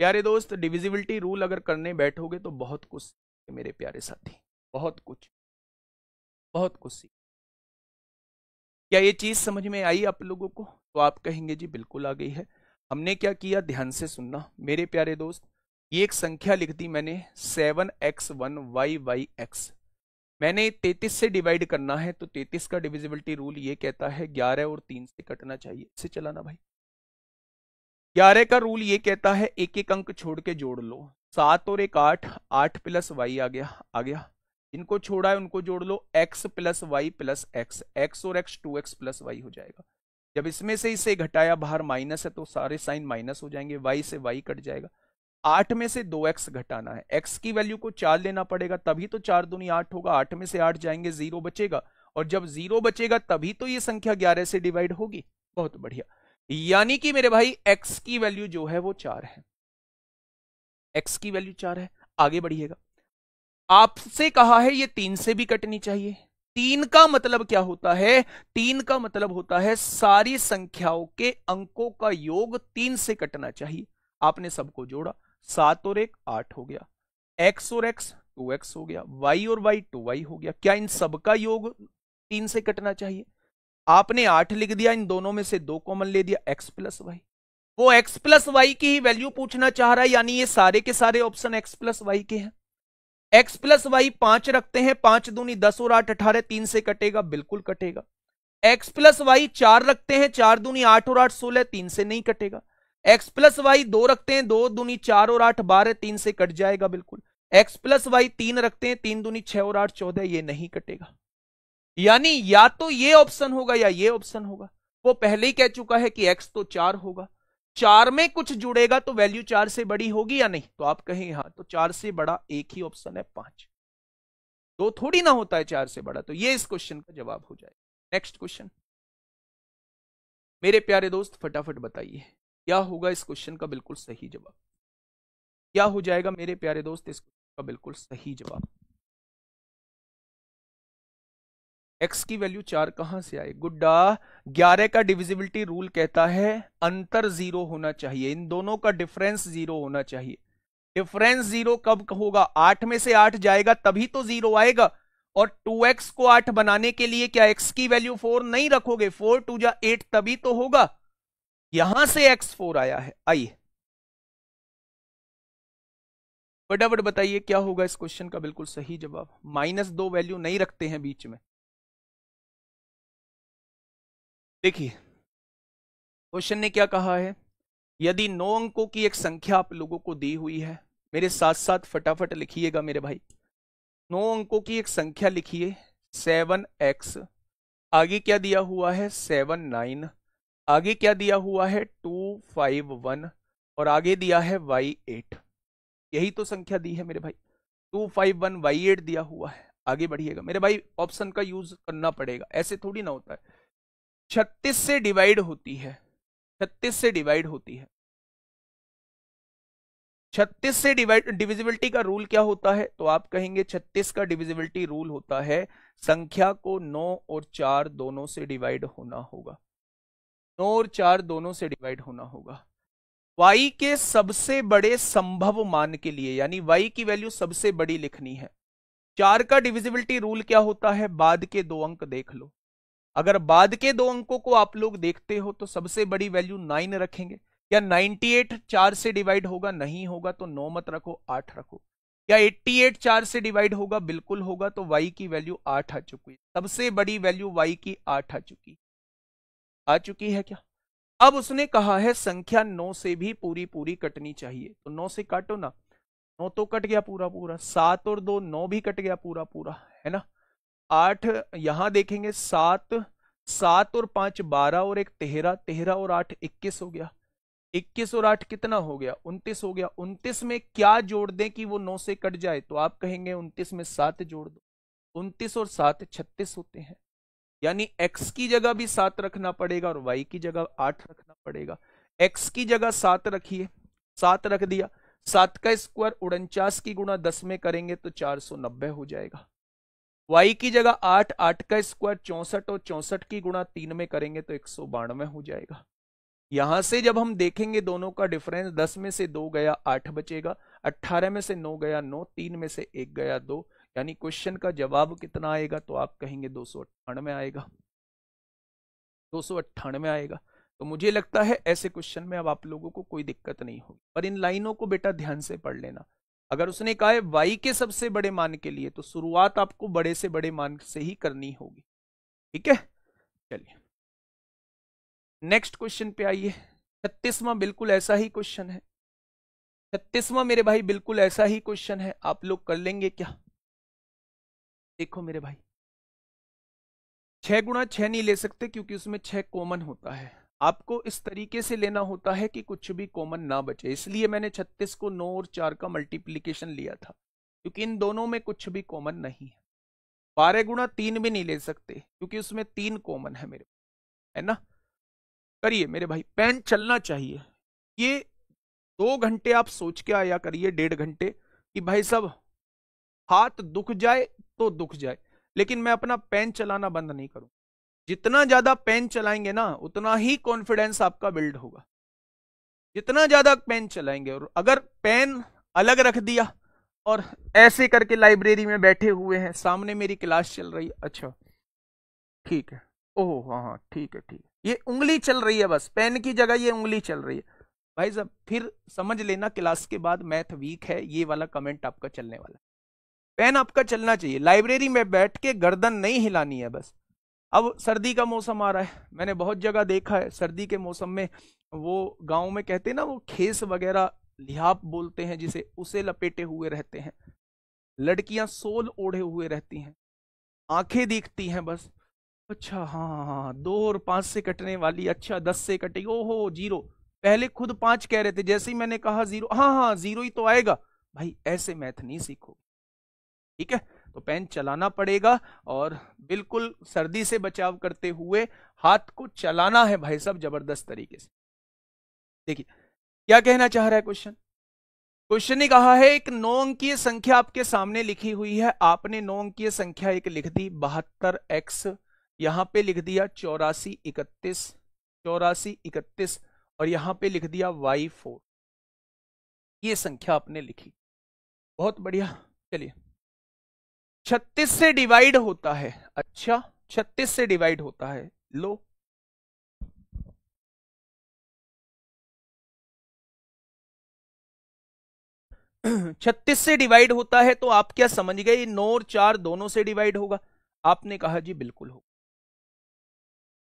प्यारे दोस्त। डिविजिबिलिटी रूल अगर करने बैठोगे तो बहुत कुछ मेरे प्यारे साथी, बहुत कुछ। बहुत कुछ सीख। क्या ये चीज समझ में आई आप लोगों को? तो आप कहेंगे जी बिल्कुल आ गई है। हमने क्या किया, ध्यान से सुनना मेरे प्यारे दोस्त। ये एक संख्या लिख दी मैंने 7x1yy x। मैंने 33 से डिवाइड करना है, तो 33 का डिविजिबिलिटी रूल ये कहता है 11 और 3 से कटना चाहिए। इसे चलाना भाई। 11 का रूल ये कहता है एक एक अंक छोड़ के जोड़ लो। 7 और एक 8, 8 प्लस वाई आ गया, आ गया। इनको छोड़ा है उनको जोड़ लो, x plus y plus x, x और x 2x प्लस वाई हो जाएगा। जब इसमें से इसे घटाया, बाहर माइनस है तो सारे साइन माइनस हो जाएंगे, y से y कट जाएगा। 8 में से 2x घटाना है, x की वैल्यू को 4 लेना पड़ेगा, तभी तो 4 दूनी 8 होगा। 8 में से 8 जाएंगे, 0 बचेगा, और जब 0 बचेगा तभी तो ये संख्या 11 से डिवाइड होगी। बहुत बढ़िया। यानी कि मेरे भाई x की वैल्यू जो है वो 4 है, x की वैल्यू 4 है। आगे बढ़िएगा। आपसे कहा है ये 3 से भी कटनी चाहिए। 3 का मतलब क्या होता है? 3 का मतलब होता है सारी संख्याओं के अंकों का योग 3 से कटना चाहिए। आपने सबको जोड़ा, 7 और 1 8 हो गया, x और x 2x हो गया, y और y 2y हो गया। क्या इन सबका योग 3 से कटना चाहिए? आपने 8 लिख दिया, इन दोनों में से 2 कॉमन ले दिया, x प्लस वाई। वो x प्लस वाई की ही वैल्यू पूछना चाह रहा है, यानी ये सारे के सारे ऑप्शन x प्लस वाई के हैं। x प्लस वाई 5 रखते हैं, 5 दूनी 10 और 8 18, 3 से कटेगा, बिल्कुल कटेगा। x प्लस वाई 4 रखते हैं, 4 दूनी 8 और 8 16, 3 से नहीं कटेगा। x प्लस वाई 2 रखते हैं, 2 दूनी 4 और 8 12, 3 से कट जाएगा बिल्कुल। x प्लस वाई 3 रखते हैं, 3 दूनी 6 और 8 14, ये नहीं कटेगा। यानी या तो ये ऑप्शन होगा या ये ऑप्शन होगा। वो पहले ही कह चुका है कि x तो 4 होगा, 4 में कुछ जुड़ेगा तो वैल्यू 4 से बड़ी होगी या नहीं? तो आप कहें हाँ, तो 4 से बड़ा एक ही ऑप्शन है 5। दो थोड़ी ना होता है 4 से बड़ा, तो ये इस क्वेश्चन का जवाब हो जाएगा। नेक्स्ट क्वेश्चन मेरे प्यारे दोस्त, फटाफट बताइए क्या होगा इस क्वेश्चन का बिल्कुल सही जवाब? क्या हो जाएगा मेरे प्यारे दोस्त इस क्वेश्चन का बिल्कुल सही जवाब? x की वैल्यू 4 कहां से आए गुड्डा? 11 का डिविजिबिलिटी रूल कहता है अंतर 0 होना चाहिए, इन दोनों का डिफरेंस 0 होना चाहिए। डिफरेंस 0 कब होगा? 8 में से 8 जाएगा तभी तो 0 आएगा। और 2x को 8 बनाने के लिए क्या x की वैल्यू 4 नहीं रखोगे? 4 2 जा 8 तभी तो होगा। यहां से x 4 आया है। आइए फटाफट बताइए क्या होगा इस क्वेश्चन का बिल्कुल सही जवाब? -2 वैल्यू नहीं रखते हैं बीच में। देखिए क्वेश्चन ने क्या कहा है, यदि 9 अंकों की एक संख्या आप लोगों को दी हुई है, मेरे साथ साथ फटाफट लिखिएगा मेरे भाई। 9 अंकों की एक संख्या लिखिए 7x, आगे क्या दिया हुआ है 7 9, आगे क्या दिया हुआ है 2 5 1, और आगे दिया है y8। यही तो संख्या दी है मेरे भाई, 2 5 1 y8 दिया हुआ है। आगे बढ़िएगा मेरे भाई, ऑप्शन का यूज करना पड़ेगा, ऐसे थोड़ी ना होता है। 36 से डिवाइड होती है, 36 से डिवाइड होती है। 36 से डिवाइड, डिविजिबिलिटी का रूल क्या होता है? तो आप कहेंगे 36 का डिविजिबिलिटी रूल होता है संख्या को 9 और 4 दोनों से डिवाइड होना होगा, 9 और 4 दोनों से डिवाइड होना होगा। y के सबसे बड़े संभव मान के लिए, यानी y की वैल्यू सबसे बड़ी लिखनी है। 4 का डिविजिबिलिटी रूल क्या होता है? बाद के 2 अंक देख लो। अगर बाद के 2 अंकों को आप लोग देखते हो तो सबसे बड़ी वैल्यू 9 रखेंगे। क्या 98 4 से डिवाइड होगा? नहीं होगा, तो 9 मत रखो, 8 रखो। क्या 88 4 से डिवाइड होगा? बिल्कुल होगा, तो y की वैल्यू 8 आ चुकी है। सबसे बड़ी वैल्यू y की 8 आ चुकी है क्या? अब उसने कहा है संख्या 9 से भी पूरी पूरी कटनी चाहिए, तो 9 से काटो ना। 9 तो कट गया पूरा पूरा, 7 और 2 9 भी कट गया पूरा पूरा, है ना। 8 यहां देखेंगे, 7 7 और 5 12 और 1 13, 13 और 8 21 हो गया। 21 और 8 कितना हो गया? 29 हो गया। 29 में क्या जोड़ दें कि वो 9 से कट जाए? तो आप कहेंगे 29 में 7 जोड़ दो। 29 और 7 36 होते हैं, यानी x की जगह भी 7 रखना पड़ेगा और y की जगह 8 रखना पड़ेगा। x की जगह 7 रखिए, 7 रख दिया। 7 का स्क्वायर 49 की गुणा 10 में करेंगे तो 490 हो जाएगा। y की जगह 8, 8 का स्क्वायर 64 और 64 की गुणा 3 में करेंगे तो 192 हो जाएगा। यहां से जब हम देखेंगे दोनों का डिफरेंस, 10 में से 2 गया 8 बचेगा, 18 में से 9 गया 9, 3 में से 1 गया 2, यानी क्वेश्चन का जवाब कितना आएगा, तो आप कहेंगे 298 आएगा, 298 आएगा। तो मुझे लगता है ऐसे क्वेश्चन में अब आप लोगों को कोई दिक्कत नहीं होगी। पर इन लाइनों को बेटा ध्यान से पढ़ लेना। अगर उसने कहा है y के सबसे बड़े मान के लिए, तो शुरुआत आपको बड़े से बड़े मान से ही करनी होगी। ठीक है, चलिए नेक्स्ट क्वेश्चन पे आइए। 36वां बिल्कुल ऐसा ही क्वेश्चन है। 36वां मेरे भाई बिल्कुल ऐसा ही क्वेश्चन है। आप लोग कर लेंगे क्या? देखो मेरे भाई, 6 × 6 नहीं ले सकते क्योंकि उसमें 6 कॉमन होता है। आपको इस तरीके से लेना होता है कि कुछ भी कॉमन ना बचे, इसलिए मैंने 36 को 9 और 4 का मल्टीप्लीकेशन लिया था, क्योंकि इन दोनों में कुछ भी कॉमन नहीं है। 12 × 3 भी नहीं ले सकते क्योंकि उसमें 3 कॉमन है मेरे, है ना। करिए मेरे भाई, पेन चलना चाहिए। ये 2 घंटे आप सोच के आया करिए, 1.5 घंटे, कि भाई साहब हाथ दुख जाए तो दुख जाए, लेकिन मैं अपना पेन चलाना बंद नहीं करूं। जितना ज्यादा पेन चलाएंगे ना, उतना ही कॉन्फिडेंस आपका बिल्ड होगा। जितना ज्यादा पेन चलाएंगे, और अगर पेन अलग रख दिया और ऐसे करके लाइब्रेरी में बैठे हुए हैं, सामने मेरी क्लास चल रही है, अच्छा ठीक है, ओह हाँ हाँ ठीक है ठीक है, ये उंगली चल रही है, बस पेन की जगह ये उंगली चल रही है, भाई साहब फिर समझ लेना क्लास के बाद मैथ वीक है, ये वाला कमेंट आपका चलने वाला। पेन आपका चलना चाहिए, लाइब्रेरी में बैठ के गर्दन नहीं हिलानी है बस। अब सर्दी का मौसम आ रहा है, मैंने बहुत जगह देखा है सर्दी के मौसम में, वो गांव में कहते हैं ना, वो खेस वगैरह, लिहाफ बोलते हैं जिसे, उसे लपेटे हुए रहते हैं। लड़कियां सोल ओढ़े हुए रहती हैं, आंखें दिखती हैं बस। अच्छा हाँ हाँ हाँ, 2 और 5 से कटने वाली, अच्छा 10 से कटेगी, ओहो जीरो। पहले खुद 5 कह रहे थे, जैसे ही मैंने कहा जीरो, हाँ हाँ जीरो ही तो आएगा। भाई ऐसे मैथ नहीं सीखो, ठीक है। तो पेन चलाना पड़ेगा, और बिल्कुल सर्दी से बचाव करते हुए हाथ को चलाना है भाई साहब, जबरदस्त तरीके से। देखिए क्या कहना चाह रहा है क्वेश्चन। क्वेश्चन ने कहा है एक 9 अंकीय संख्या आपके सामने लिखी हुई है, आपने 9 अंकीय संख्या एक लिख दी 72x, यहां पे लिख दिया 8431, 8431, और यहां पे लिख दिया y4। ये संख्या आपने लिखी, बहुत बढ़िया। चलिए 36 से डिवाइड होता है, अच्छा 36 से डिवाइड होता है, लो 36 से डिवाइड होता है, तो आप क्या समझ गए, 9 और 4 दोनों से डिवाइड होगा। आपने कहा जी बिल्कुल होगा।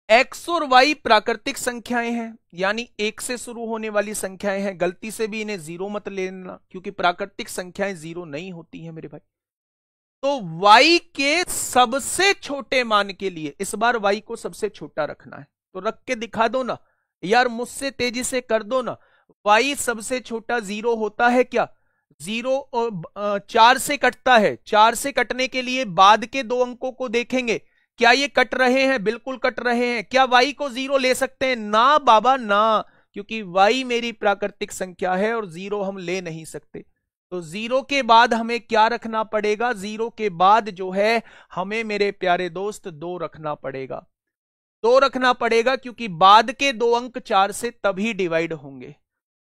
एक्स और वाई प्राकृतिक संख्याएं हैं, यानी 1 से शुरू होने वाली संख्याएं हैं, गलती से भी इन्हें जीरो मत लेना, क्योंकि प्राकृतिक संख्याएं जीरो नहीं होती हैं मेरे भाई। तो y के सबसे छोटे मान के लिए इस बार y को सबसे छोटा रखना है, तो रख के दिखा दो ना यार, मुझसे तेजी से कर दो ना। y सबसे छोटा 0 होता है क्या? 0 4 से कटता है, 4 से कटने के लिए बाद के 2 अंकों को देखेंगे, क्या ये कट रहे हैं? बिल्कुल कट रहे हैं। क्या y को 0 ले सकते हैं? ना बाबा ना, क्योंकि y मेरी प्राकृतिक संख्या है और 0 हम ले नहीं सकते। तो 0 के बाद हमें क्या रखना पड़ेगा? 0 के बाद जो है हमें मेरे प्यारे दोस्त 2 रखना पड़ेगा, 2 रखना पड़ेगा, क्योंकि बाद के 2 अंक 4 से तभी डिवाइड होंगे।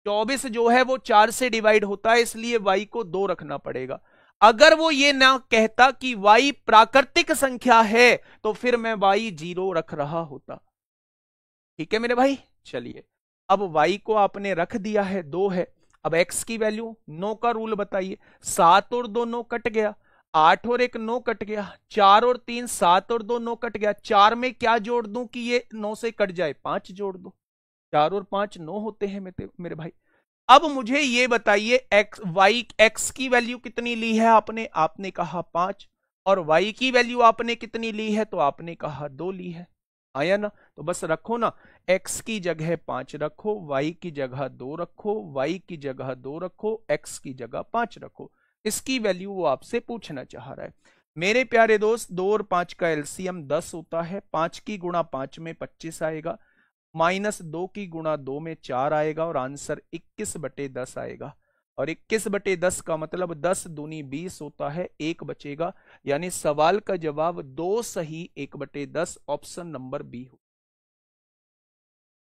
24 जो है वो 4 से डिवाइड होता है, इसलिए y को 2 रखना पड़ेगा। अगर वो ये ना कहता कि y प्राकृतिक संख्या है, तो फिर मैं y 0 रख रहा होता। ठीक है मेरे भाई, चलिए अब y को आपने रख दिया है, 2 है। अब x की वैल्यू, 9 का रूल बताइए, 7 और 2 9 कट गया, 8 और 1 9 कट गया, 4 और 3 7 और 2 9 कट गया, 4 में क्या जोड़ दूं कि ये 9 से कट जाए? 5 जोड़ दो, 4 और 5 9 होते हैं मेरे भाई। अब मुझे ये बताइए x की वैल्यू कितनी ली है आपने? आपने कहा 5, और y की वैल्यू आपने कितनी ली है? तो आपने कहा 2 ली है, आया ना। तो बस रखो ना, x की जगह 5 रखो, y की जगह 2 रखो, y की जगह 2 रखो, x की जगह 5 रखो। इसकी वैल्यू वो आपसे पूछना चाह रहा है। मेरे प्यारे दोस्त 2 और 5 का एलसीएम 10 होता है, 5 की गुणा 5 में 25 आएगा, -2 की गुणा 2 में 4 आएगा, और आंसर 21/10 आएगा। और 21/10 का मतलब 10 दूनी 20 होता है, 1 बचेगा, यानी सवाल का जवाब 2 सही 1/10, ऑप्शन नंबर बी हो,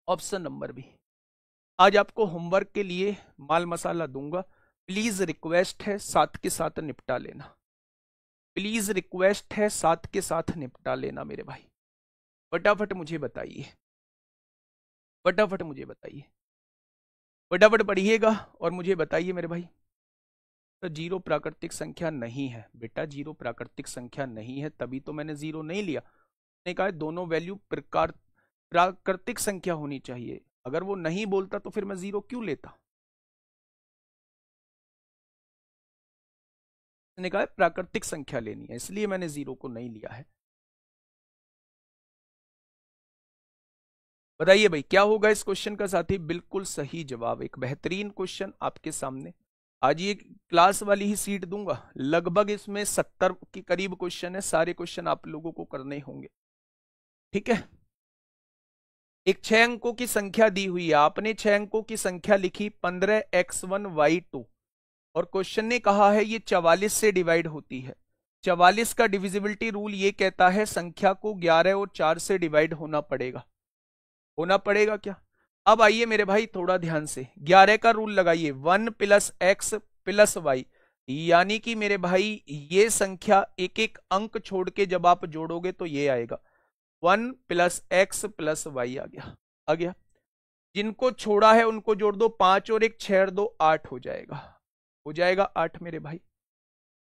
ऑप्शन नंबर बी। आज आपको होमवर्क के लिए माल मसाला दूंगा, प्लीज रिक्वेस्ट है साथ के साथ निपटा लेना। प्लीज रिक्वेस्ट है साथ के साथ निपटा लेना मेरे भाई। फटाफट मुझे बताइए, फटाफट मुझे बताइए, फटाफट पढ़िएगा और मुझे बताइए मेरे भाई। तो जीरो प्राकृतिक संख्या नहीं है बेटा, जीरो प्राकृतिक संख्या नहीं है, तभी तो मैंने जीरो नहीं लिया। मैंने कहा दोनों वैल्यू प्राकृतिक संख्या होनी चाहिए। अगर वो नहीं बोलता तो फिर मैं जीरो क्यों लेता। मैंने कहा प्राकृतिक संख्या लेनी है, इसलिए मैंने जीरो को नहीं लिया है। बताइए भाई क्या होगा इस क्वेश्चन का साथी। बिल्कुल सही जवाब, एक बेहतरीन क्वेश्चन आपके सामने। आज ये क्लास वाली ही सीट दूंगा, लगभग इसमें 70 के करीब क्वेश्चन है, सारे क्वेश्चन आप लोगों को करने होंगे। ठीक है, एक 6 अंकों की संख्या दी हुई है, आपने 6 अंकों की संख्या लिखी 15x1y2 और क्वेश्चन ने कहा है ये 44 से डिवाइड होती है। 44 का डिविजिबिलिटी रूल ये कहता है संख्या को 11 और 4 से डिवाइड होना पड़ेगा। होना पड़ेगा क्या। अब आइए मेरे भाई थोड़ा ध्यान से, 11 का रूल लगाइए, 1 + x + y, यानी कि मेरे भाई ये संख्या एक एक अंक छोड़ के जब आप जोड़ोगे तो ये आएगा 1 + x + y आ गया। आ गया, जिनको छोड़ा है उनको जोड़ दो, 5 और 1 6 और 2 8 हो जाएगा, हो जाएगा 8 मेरे भाई।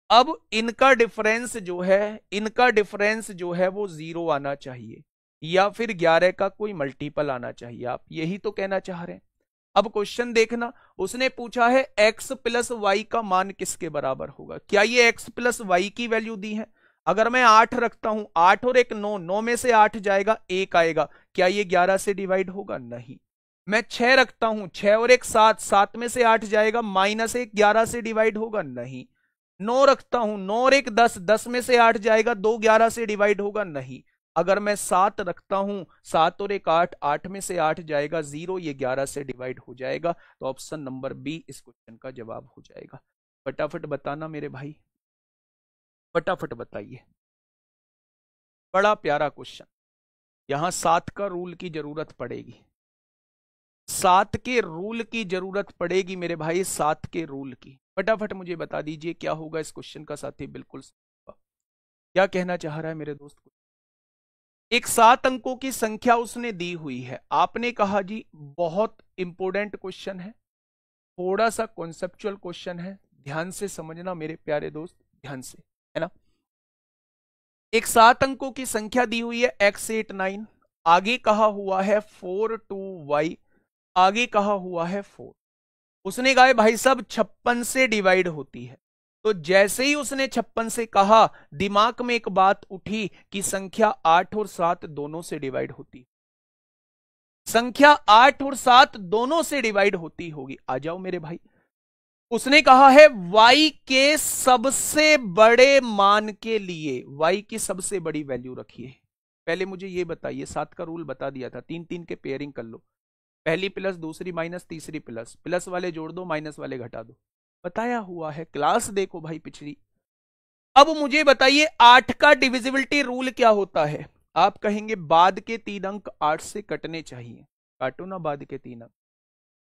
अब इनका डिफरेंस जो है, इनका डिफरेंस जो है वो 0 आना चाहिए या फिर 11 का कोई मल्टीपल आना चाहिए। आप यही तो कहना चाह रहे हैं। अब क्वेश्चन देखना, उसने पूछा है x + y का मान किसके बराबर होगा। क्या ये x + y की वैल्यू दी है। अगर मैं 8 रखता हूं, 8 और 1 9, 9 में से 8 जाएगा 1 आएगा, क्या ये 11 से डिवाइड होगा। नहीं। मैं 6 रखता हूं, 6 और 1 7, 7 में से 8 जाएगा, -1 11 से डिवाइड होगा। नहीं। 9 रखता हूं, 9 और 1 10, 10 में से 8 जाएगा, 2 11 से डिवाइड होगा। नहीं। अगर मैं 7 रखता हूं, 7 और 1 8, 8 में से 8 जाएगा 0, ये 11 से डिवाइड हो जाएगा। तो ऑप्शन नंबर बी इस क्वेश्चन का जवाब हो जाएगा। फटाफट बताना मेरे भाई, फटाफट बताइए। बड़ा प्यारा क्वेश्चन, यहां 7 का रूल की जरूरत पड़ेगी, 7 के रूल की जरूरत पड़ेगी मेरे भाई, 7 के रूल की। फटाफट मुझे बता दीजिए क्या होगा इस क्वेश्चन का साथी। बिल्कुल क्या कहना चाह रहा है मेरे दोस्त को। एक 7 अंकों की संख्या उसने दी हुई है, आपने कहा जी बहुत इंपॉर्टेंट क्वेश्चन है, थोड़ा सा कॉन्सेप्चुअल क्वेश्चन है, ध्यान से समझना मेरे प्यारे दोस्त, ध्यान से, है ना। एक 7 अंकों की संख्या दी हुई है x89, आगे कहा हुआ है 4 2y, आगे कहा हुआ है 4। उसने कहा भाई साहब 56 से डिवाइड होती है। तो जैसे ही उसने 56 से कहा, दिमाग में एक बात उठी कि संख्या 8 और 7 दोनों से डिवाइड होती, संख्या 8 और 7 दोनों से डिवाइड होती होगी। आ जाओ मेरे भाई, उसने कहा है y के सबसे बड़े मान के लिए y की सबसे बड़ी वैल्यू रखिए। पहले मुझे यह बताइए, 7 का रूल बता दिया था, 3 3 के पेयरिंग कर लो, पहली प्लस दूसरी माइनस तीसरी प्लस, प्लस वाले जोड़ दो माइनस वाले घटा दो, बताया हुआ है, क्लास देखो भाई पिछली। अब मुझे बताइए 8 का डिविजिबिलिटी रूल क्या होता है। आप कहेंगे बाद के 3 अंक 8 से कटने चाहिए, काटो ना बाद के 3 अंक,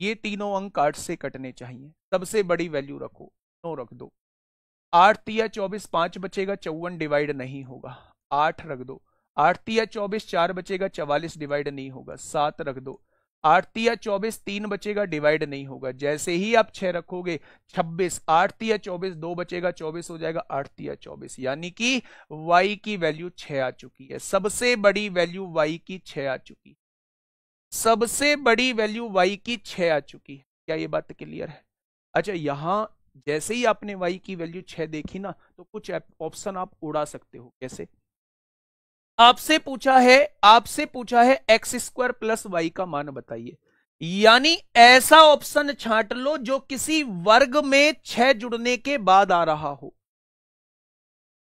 ये तीनों अंक 8 से कटने चाहिए, सबसे बड़ी वैल्यू रखो, 9 रख दो, 8 तिया 24 5 बचेगा, 54 डिवाइड नहीं होगा, 8 रख दो, 8 तिया 24 4 बचेगा, 44 डिवाइड नहीं होगा, 7 रख दो, 8 तिया 24 3 बचेगा, डिवाइड नहीं होगा, जैसे ही आप 6 रखोगे 26, 8 तिया 24 2 बचेगा, 24 हो जाएगा, 8 तिया 24, यानी कि y की वैल्यू 6 आ चुकी है, सबसे बड़ी वैल्यू y की 6 आ चुकी है, सबसे बड़ी वैल्यू y की 6 आ चुकी है। क्या ये बात क्लियर है। अच्छा, यहां जैसे ही आपने y की वैल्यू 6 देखी ना, तो कुछ ऑप्शन आप उड़ा सकते हो। कैसे, आपसे पूछा है x² + y का मान बताइए, यानी ऐसा ऑप्शन छांट लो जो किसी वर्ग में 6 जुड़ने के बाद आ रहा हो,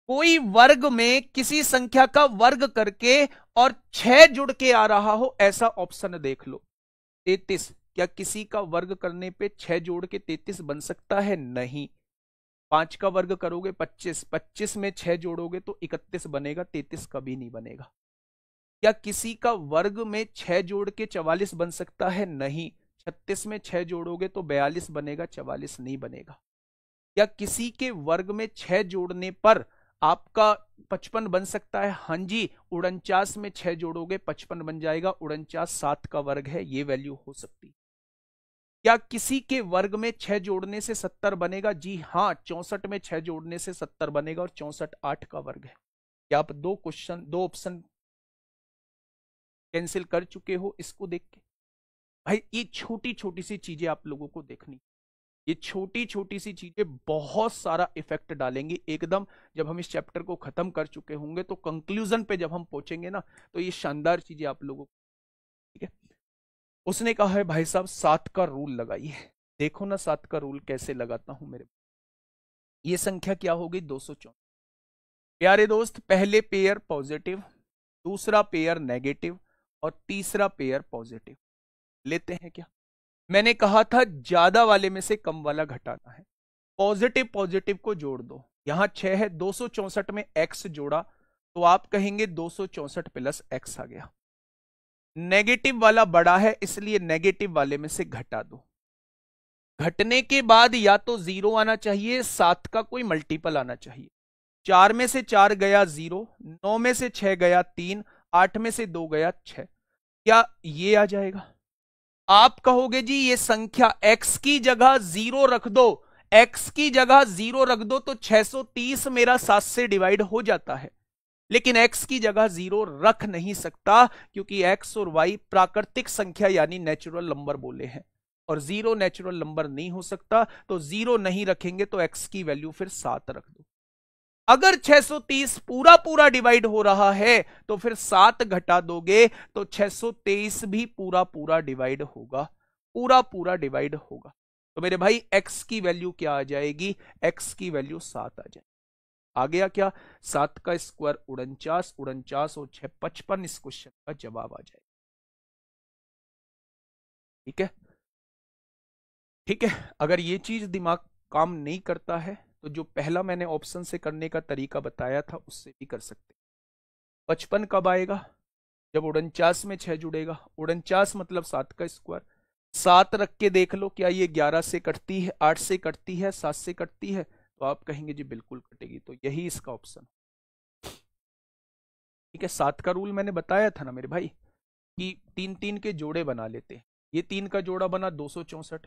कोई वर्ग में किसी संख्या का वर्ग करके और 6 जुड़ के आ रहा हो, ऐसा ऑप्शन देख लो। 33, क्या किसी का वर्ग करने पे 6 जोड़ के 33 बन सकता है। नहीं। 5 का वर्ग करोगे 25, 25 में 6 जोड़ोगे तो 31 बनेगा, 33 कभी नहीं बनेगा। क्या किसी का वर्ग में 6 जोड़ के 44 बन सकता है। नहीं। 36 में 6 जोड़ोगे तो 42 बनेगा, 44 नहीं बनेगा। क्या किसी के वर्ग में 6 जोड़ने पर आपका 55 बन सकता है? हाँ जी, 49 में 6 जोड़ोगे 55 बन जाएगा। 49 7 का वर्ग है, ये वैल्यू हो सकती है। क्या किसी के वर्ग में 6 जोड़ने से 70 बनेगा? जी हाँ, 64 में 6 जोड़ने से 70 बनेगा और 64 8 का वर्ग है। क्या आप दो ऑप्शन कैंसिल कर चुके हो इसको देख के? भाई ये छोटी छोटी सी चीजें आप लोगों को देखनी, ये छोटी छोटी सी चीजें बहुत सारा इफेक्ट डालेंगी एकदम। जब हम इस चैप्टर को खत्म कर चुके होंगे तो कंक्लूजन पे जब हम पहुंचेंगे ना, तो ये शानदार चीजें आप लोगों को, ठीक है। उसने कहा है भाई साहब 7 का रूल लगाइए। देखो ना 7 का रूल कैसे लगाता हूं मेरे। ये संख्या क्या होगी? 214। प्यारे दोस्त, पहले पेयर पॉजिटिव, दूसरा पेयर नेगेटिव और तीसरा पेयर पॉजिटिव लेते हैं क्या? मैंने कहा था ज्यादा वाले में से कम वाला घटाना है। पॉजिटिव पॉजिटिव को जोड़ दो। यहां 6 है, 264 में x जोड़ा तो आप कहेंगे 264 प्लस x आ गया। नेगेटिव वाला बड़ा है इसलिए नेगेटिव वाले में से घटा दो। घटने के बाद या तो 0 आना चाहिए, 7 का कोई मल्टीपल आना चाहिए। 4 में से 4 गया 0, 9 में से 6 गया 3, 8 में से 2 गया 6। क्या ये आ जाएगा? आप कहोगे जी ये संख्या x की जगह 0 रख दो, x की जगह 0 रख दो तो 630 मेरा 7 से डिवाइड हो जाता है। लेकिन x की जगह 0 रख नहीं सकता क्योंकि x और y प्राकृतिक संख्या यानी नेचुरल नंबर बोले हैं और 0 नेचुरल नंबर नहीं हो सकता, तो 0 नहीं रखेंगे तो x की वैल्यू फिर 7 रख दो। अगर 630 पूरा पूरा डिवाइड हो रहा है तो फिर 7 घटा दोगे तो 623 भी पूरा पूरा डिवाइड होगा, पूरा पूरा डिवाइड होगा। तो मेरे भाई x की वैल्यू क्या आ जाएगी? x की वैल्यू 7 आ जाएगी। आ गया क्या? 7 का स्क्वायर 49, 49 और 6 55 इस क्वेश्चन का जवाब आ जाएगा। ठीक है, ठीक है। अगर ये चीज दिमाग काम नहीं करता है तो जो पहला मैंने ऑप्शन से करने का तरीका बताया था उससे भी कर सकते। 55 कब आएगा? जब 49 में 6 जुड़ेगा। 49 मतलब 7 का स्क्वायर। 7 रख के देख लो, क्या ये 11 से कटती है, 8 से कटती है, 7 से कटती है? तो आप कहेंगे जी बिल्कुल कटेगी, तो यही इसका ऑप्शन। ठीक है, 7 का रूल मैंने बताया था ना मेरे भाई कि 3 3 के जोड़े बना लेते हैं। ये 3 का जोड़ा बना 264,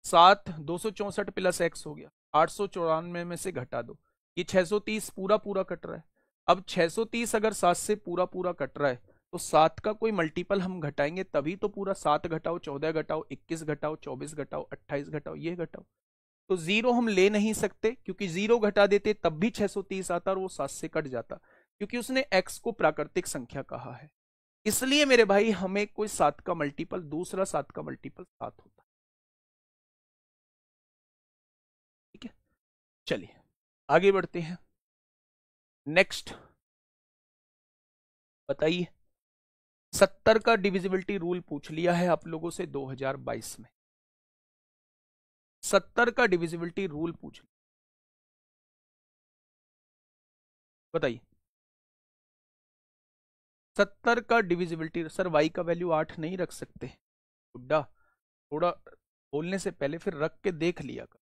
7 264 प्लस x हो गया 894 में से घटा दो, ये 630 पूरा पूरा कट रहा है। अब 630 अगर 7 से पूरा पूरा कट रहा है तो 7 का कोई मल्टीपल हम घटाएंगे तभी तो पूरा। 7 घटाओ, 14 घटाओ, 21 घटाओ, 24 घटाओ, 28 घटाओ, ये घटाओ। तो 0 हम ले नहीं सकते क्योंकि 0 घटा देते तब भी 630 आता और वो 7 से कट जाता, क्योंकि उसने x को प्राकृतिक संख्या कहा है। इसलिए मेरे भाई हमें कोई 7 का मल्टीपल, दूसरा 7 का मल्टीपल 7 होता है। ठीक है, चलिए आगे बढ़ते हैं। नेक्स्ट बताइए, 70 का डिविजिबिलिटी रूल पूछ लिया है आप लोगों से 2022 में। 70 का डिविजिबिलिटी रूल पूछ लिया, बताइए। 70 का डिविजिबिलिटी, सर y का वैल्यू 8 नहीं रख सकते? बुड्ढा, थोड़ा बोलने से पहले फिर रख के देख लिया कर।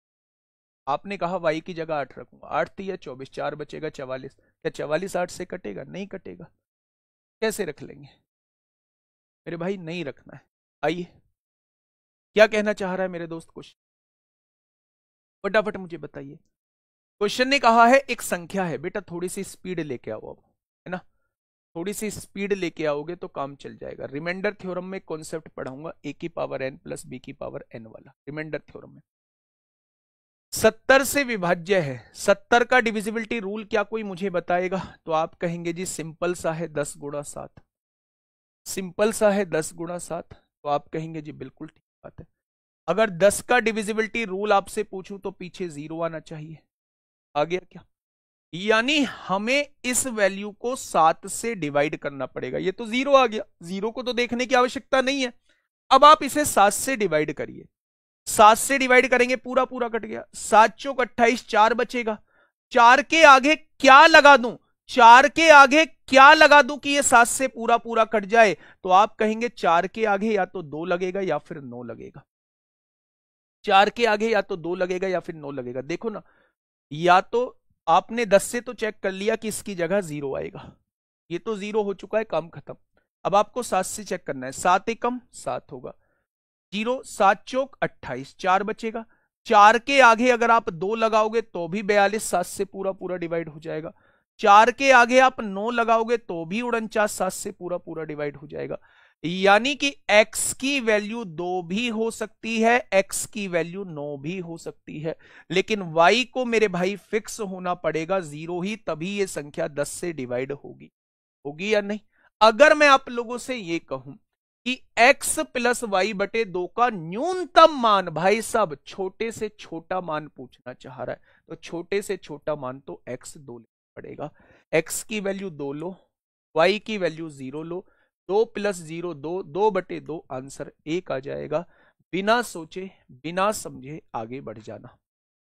आपने कहा y की जगह 8 रखूंगा, 8 3 24, 4 बचेगा 44। क्या 44 8 से कटेगा? नहीं कटेगा। कैसे रख लेंगे मेरे भाई? नहीं रखना है। आइए, क्या कहना चाह रहा है मेरे दोस्त? क्वेश्चन फटाफट मुझे बताइए। क्वेश्चन ने कहा है एक संख्या है, बेटा थोड़ी सी स्पीड लेके आओ अब, है ना? थोड़ी सी स्पीड लेके आओगे तो काम चल जाएगा। रिमाइंडर थ्योरम में कॉन्सेप्ट पढ़ाऊंगा a की पावर n प्लस b की पावर n वाला, रिमाइंडर थ्योरम में। 70 से विभाज्य है, 70 का डिविजिबिलिटी रूल क्या कोई मुझे बताएगा? तो आप कहेंगे जी सिंपल सा है 10 गुणा 7, सिंपल सा है 10 गुणा 7। तो आप कहेंगे जी बिल्कुल ठीक बात है। अगर 10 का डिविजिबिलिटी रूल आपसे पूछूं तो पीछे 0 आना चाहिए। आ गया क्या? यानी हमें इस वैल्यू को 7 से डिवाइड करना पड़ेगा। ये तो 0 आ गया, 0 को तो देखने की आवश्यकता नहीं है। अब आप इसे 7 से डिवाइड करिए, 7 से डिवाइड करेंगे पूरा पूरा कट गया, 7 चौक 28, 4 बचेगा। 4 के आगे क्या लगा दूं? 4 के आगे क्या लगा दूं कि ये 7 से पूरा पूरा कट जाए? तो आप कहेंगे 4 के आगे या तो 2 लगेगा या फिर 9 लगेगा। 4 के आगे या तो 2 लगेगा या फिर 9 लगेगा। देखो ना, या तो आपने 10 से तो चेक कर लिया कि इसकी जगह 0 आएगा, ये तो 0 हो चुका है, काम खत्म। अब आपको 7 से चेक करना है, 7 एकम 7 होगा, 0, 7 चौक 28, 4 बचेगा। 4 के आगे अगर आप 2 लगाओगे तो भी 42, 7 से पूरा पूरा डिवाइड हो जाएगा। 4 के आगे आप 9 लगाओगे तो भी 49, 7 से पूरा पूरा डिवाइड हो जाएगा। यानी कि x की वैल्यू 2 भी हो सकती है, x की वैल्यू 9 भी हो सकती है, लेकिन y को मेरे भाई फिक्स होना पड़ेगा 0 ही, तभी ये संख्या 10 से डिवाइड होगी। होगी या नहीं? अगर मैं आप लोगों से ये कहूं कि x प्लस वाई बटे 2 का न्यूनतम मान, भाई साहब छोटे से छोटा मान पूछना चाह रहा है, तो छोटे से छोटा मान तो x 2 लेना पड़ेगा। x की वैल्यू 2 लो, y की वैल्यू 0 लो, 2 प्लस 0 2, 2 बटे 2, आंसर 1 आ जाएगा। बिना सोचे बिना समझे आगे बढ़ जाना।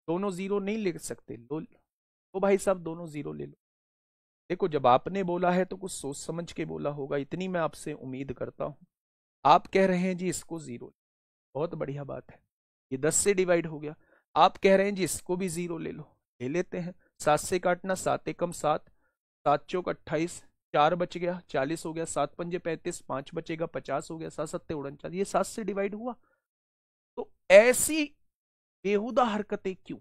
दोनों 0 नहीं ले सकते, लो तो भाई साहब दोनों 0 ले लो। देखो जब आपने बोला है तो कुछ सोच समझ के बोला होगा, इतनी मैं आपसे उम्मीद करता हूं। आप कह रहे हैं जी इसको 0, बहुत बढ़िया बात है, ये 10 से डिवाइड हो गया। आप कह रहे हैं जी इसको भी 0 ले लो, ले लेते हैं। 7 से काटना, 7 एकम 7, 7 चौक 28, 4 बच गया, 40 हो गया, 7 पंजे 35, 5 बचेगा, 50 हो गया, 7 सत्ते 49, ये 7 से डिवाइड हुआ। तो ऐसी बेहुदा हरकतें क्यों,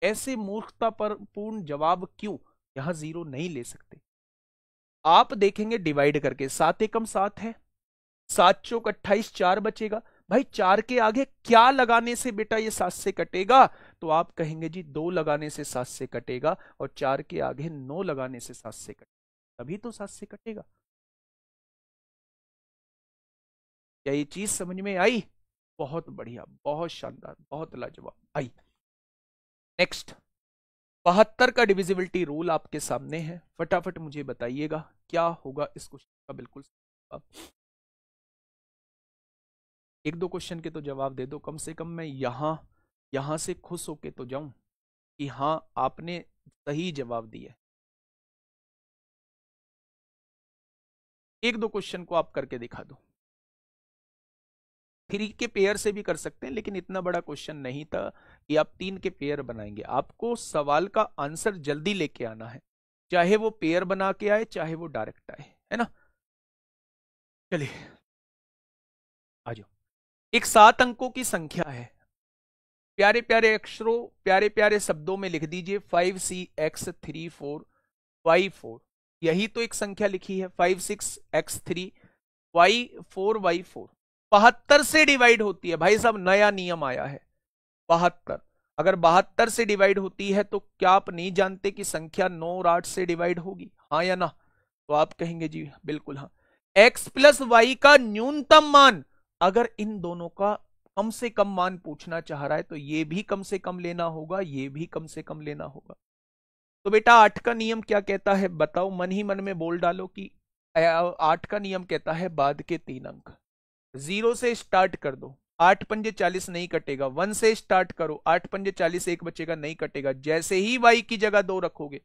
ऐसे मूर्खता पर पूर्ण जवाब क्यों, यहां 0 नहीं ले सकते? आप देखेंगे डिवाइड करके, 7 एकम 7 है, 7 चौक 28, 4 बचेगा। भाई 4 के आगे क्या लगाने से बेटा ये 7 से कटेगा? तो आप कहेंगे जी 2 लगाने से 7 से कटेगा, और 4 के आगे 9 लगाने से 7 से कटेगा, तभी तो 7 से कटेगा। क्या ये चीज समझ में आई? बहुत बढ़िया, बहुत शानदार, बहुत लाजवाब। आई नेक्स्ट, 72 का डिविजिबिलिटी रूल आपके सामने है, फटाफट मुझे बताइएगा क्या होगा इस क्वेश्चन का बिल्कुल जवाब। एक दो क्वेश्चन के तो जवाब दे दो, कम से कम मैं यहां से खुश होके तो जाऊं कि हाँ आपने सही जवाब दिया। एक दो क्वेश्चन को आप करके दिखा दो। 3 के पेयर से भी कर सकते हैं, लेकिन इतना बड़ा क्वेश्चन नहीं था कि आप 3 के पेयर बनाएंगे। आपको सवाल का आंसर जल्दी लेके आना है, चाहे वो पेयर बना के आए चाहे वो डायरेक्ट आए, है ना। चलिए आ जाओ। एक 7 अंकों की संख्या है, प्यारे प्यारे अक्षरों प्यारे प्यारे शब्दों में लिख दीजिए 5C x 3 4 y 4। यही तो एक संख्या लिखी है, 5 6 x 3 y 4 72 से डिवाइड होती है। भाई साहब नया नियम आया है, 72। अगर 72 से डिवाइड होती है तो क्या आप नहीं जानते कि संख्या 9 और 8 से डिवाइड होगी, हाँ या ना? तो आप कहेंगे जी बिल्कुल हाँ। x प्लस वाई का न्यूनतम मान, अगर इन दोनों का कम से कम मान पूछना चाह रहा है तो ये भी कम से कम लेना होगा, ये भी कम से कम लेना होगा। तो बेटा 8 का नियम क्या कहता है बताओ, मन ही मन में बोल डालो कि 8 का नियम कहता है बाद के 3 अंक 0 से स्टार्ट कर दो, 8 पंजे 40 नहीं कटेगा। 1 से स्टार्ट करो, 8 पंजे 40, 1 बचेगा, नहीं कटेगा। जैसे ही y की जगह 2 रखोगे,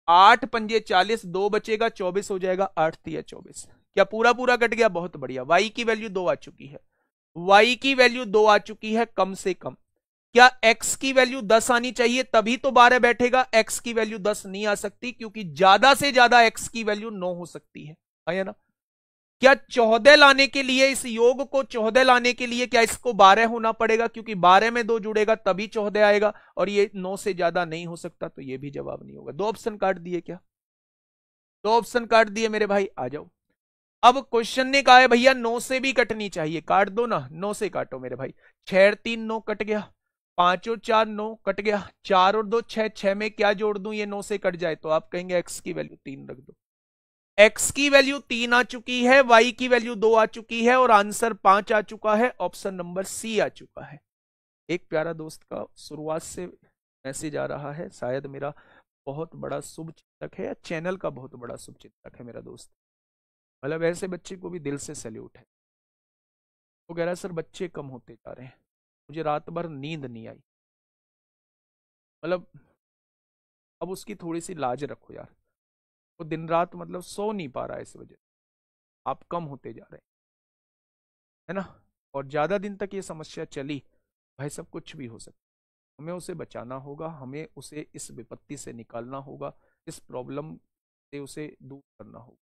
8 पंजे 40, 2 बचेगा, 24 हो जाएगा, 8 तिया 24। क्या पूरा पूरा कट गया? बहुत बढ़िया। y की वैल्यू 2 आ चुकी है, y की वैल्यू 2 आ चुकी है कम से कम। क्या x की वैल्यू 10 आनी चाहिए तभी तो 12 बैठेगा? x की वैल्यू 10 नहीं आ सकती, क्योंकि ज्यादा से ज्यादा x की वैल्यू 9 हो सकती है ना। क्या 14 लाने के लिए, इस योग को 14 लाने के लिए क्या इसको 12 होना पड़ेगा? क्योंकि 12 में 2 जुड़ेगा तभी 14 आएगा, और ये 9 से ज्यादा नहीं हो सकता, तो ये भी जवाब नहीं होगा। 2 ऑप्शन काट दिए क्या? 2 ऑप्शन काट दिए मेरे भाई, आ जाओ। अब क्वेश्चन ने कहा है भैया 9 से भी कटनी चाहिए, काट दो ना, 9 से काटो मेरे भाई। 6 और 3 9 कट गया, 5 और 4 9 कट गया, 4 और 2 6, 6 में क्या जोड़ दूं ये 9 से कट जाए? तो आप कहेंगे x की वैल्यू 3 रख दो। x की वैल्यू 3 आ चुकी है, y की वैल्यू 2 आ चुकी है, और आंसर 5 आ चुका है, ऑप्शन नंबर सी आ चुका है। एक प्यारा दोस्त का शुरुआत से मैसेज आ रहा है, शायद मेरा बहुत बड़ा शुभ चिंतक है, या चैनल का बहुत बड़ा शुभ चिंतक है मेरा दोस्त। मतलब ऐसे बच्चे को भी दिल से सैल्यूट है। वो कह रहा है सर बच्चे कम होते जा रहे हैं, मुझे रात भर नींद नहीं आई। मतलब अब उसकी थोड़ी सी लाज रखो यार, वो दिन रात मतलब सो नहीं पा रहा है, इस वजह आप कम होते जा रहे हैं, है ना। और ज्यादा दिन तक ये समस्या चली, भाई सब कुछ भी हो सकता है। हमें उसे बचाना होगा, हमें उसे इस विपत्ति से निकालना होगा, इस प्रॉब्लम से उसे दूर करना होगा।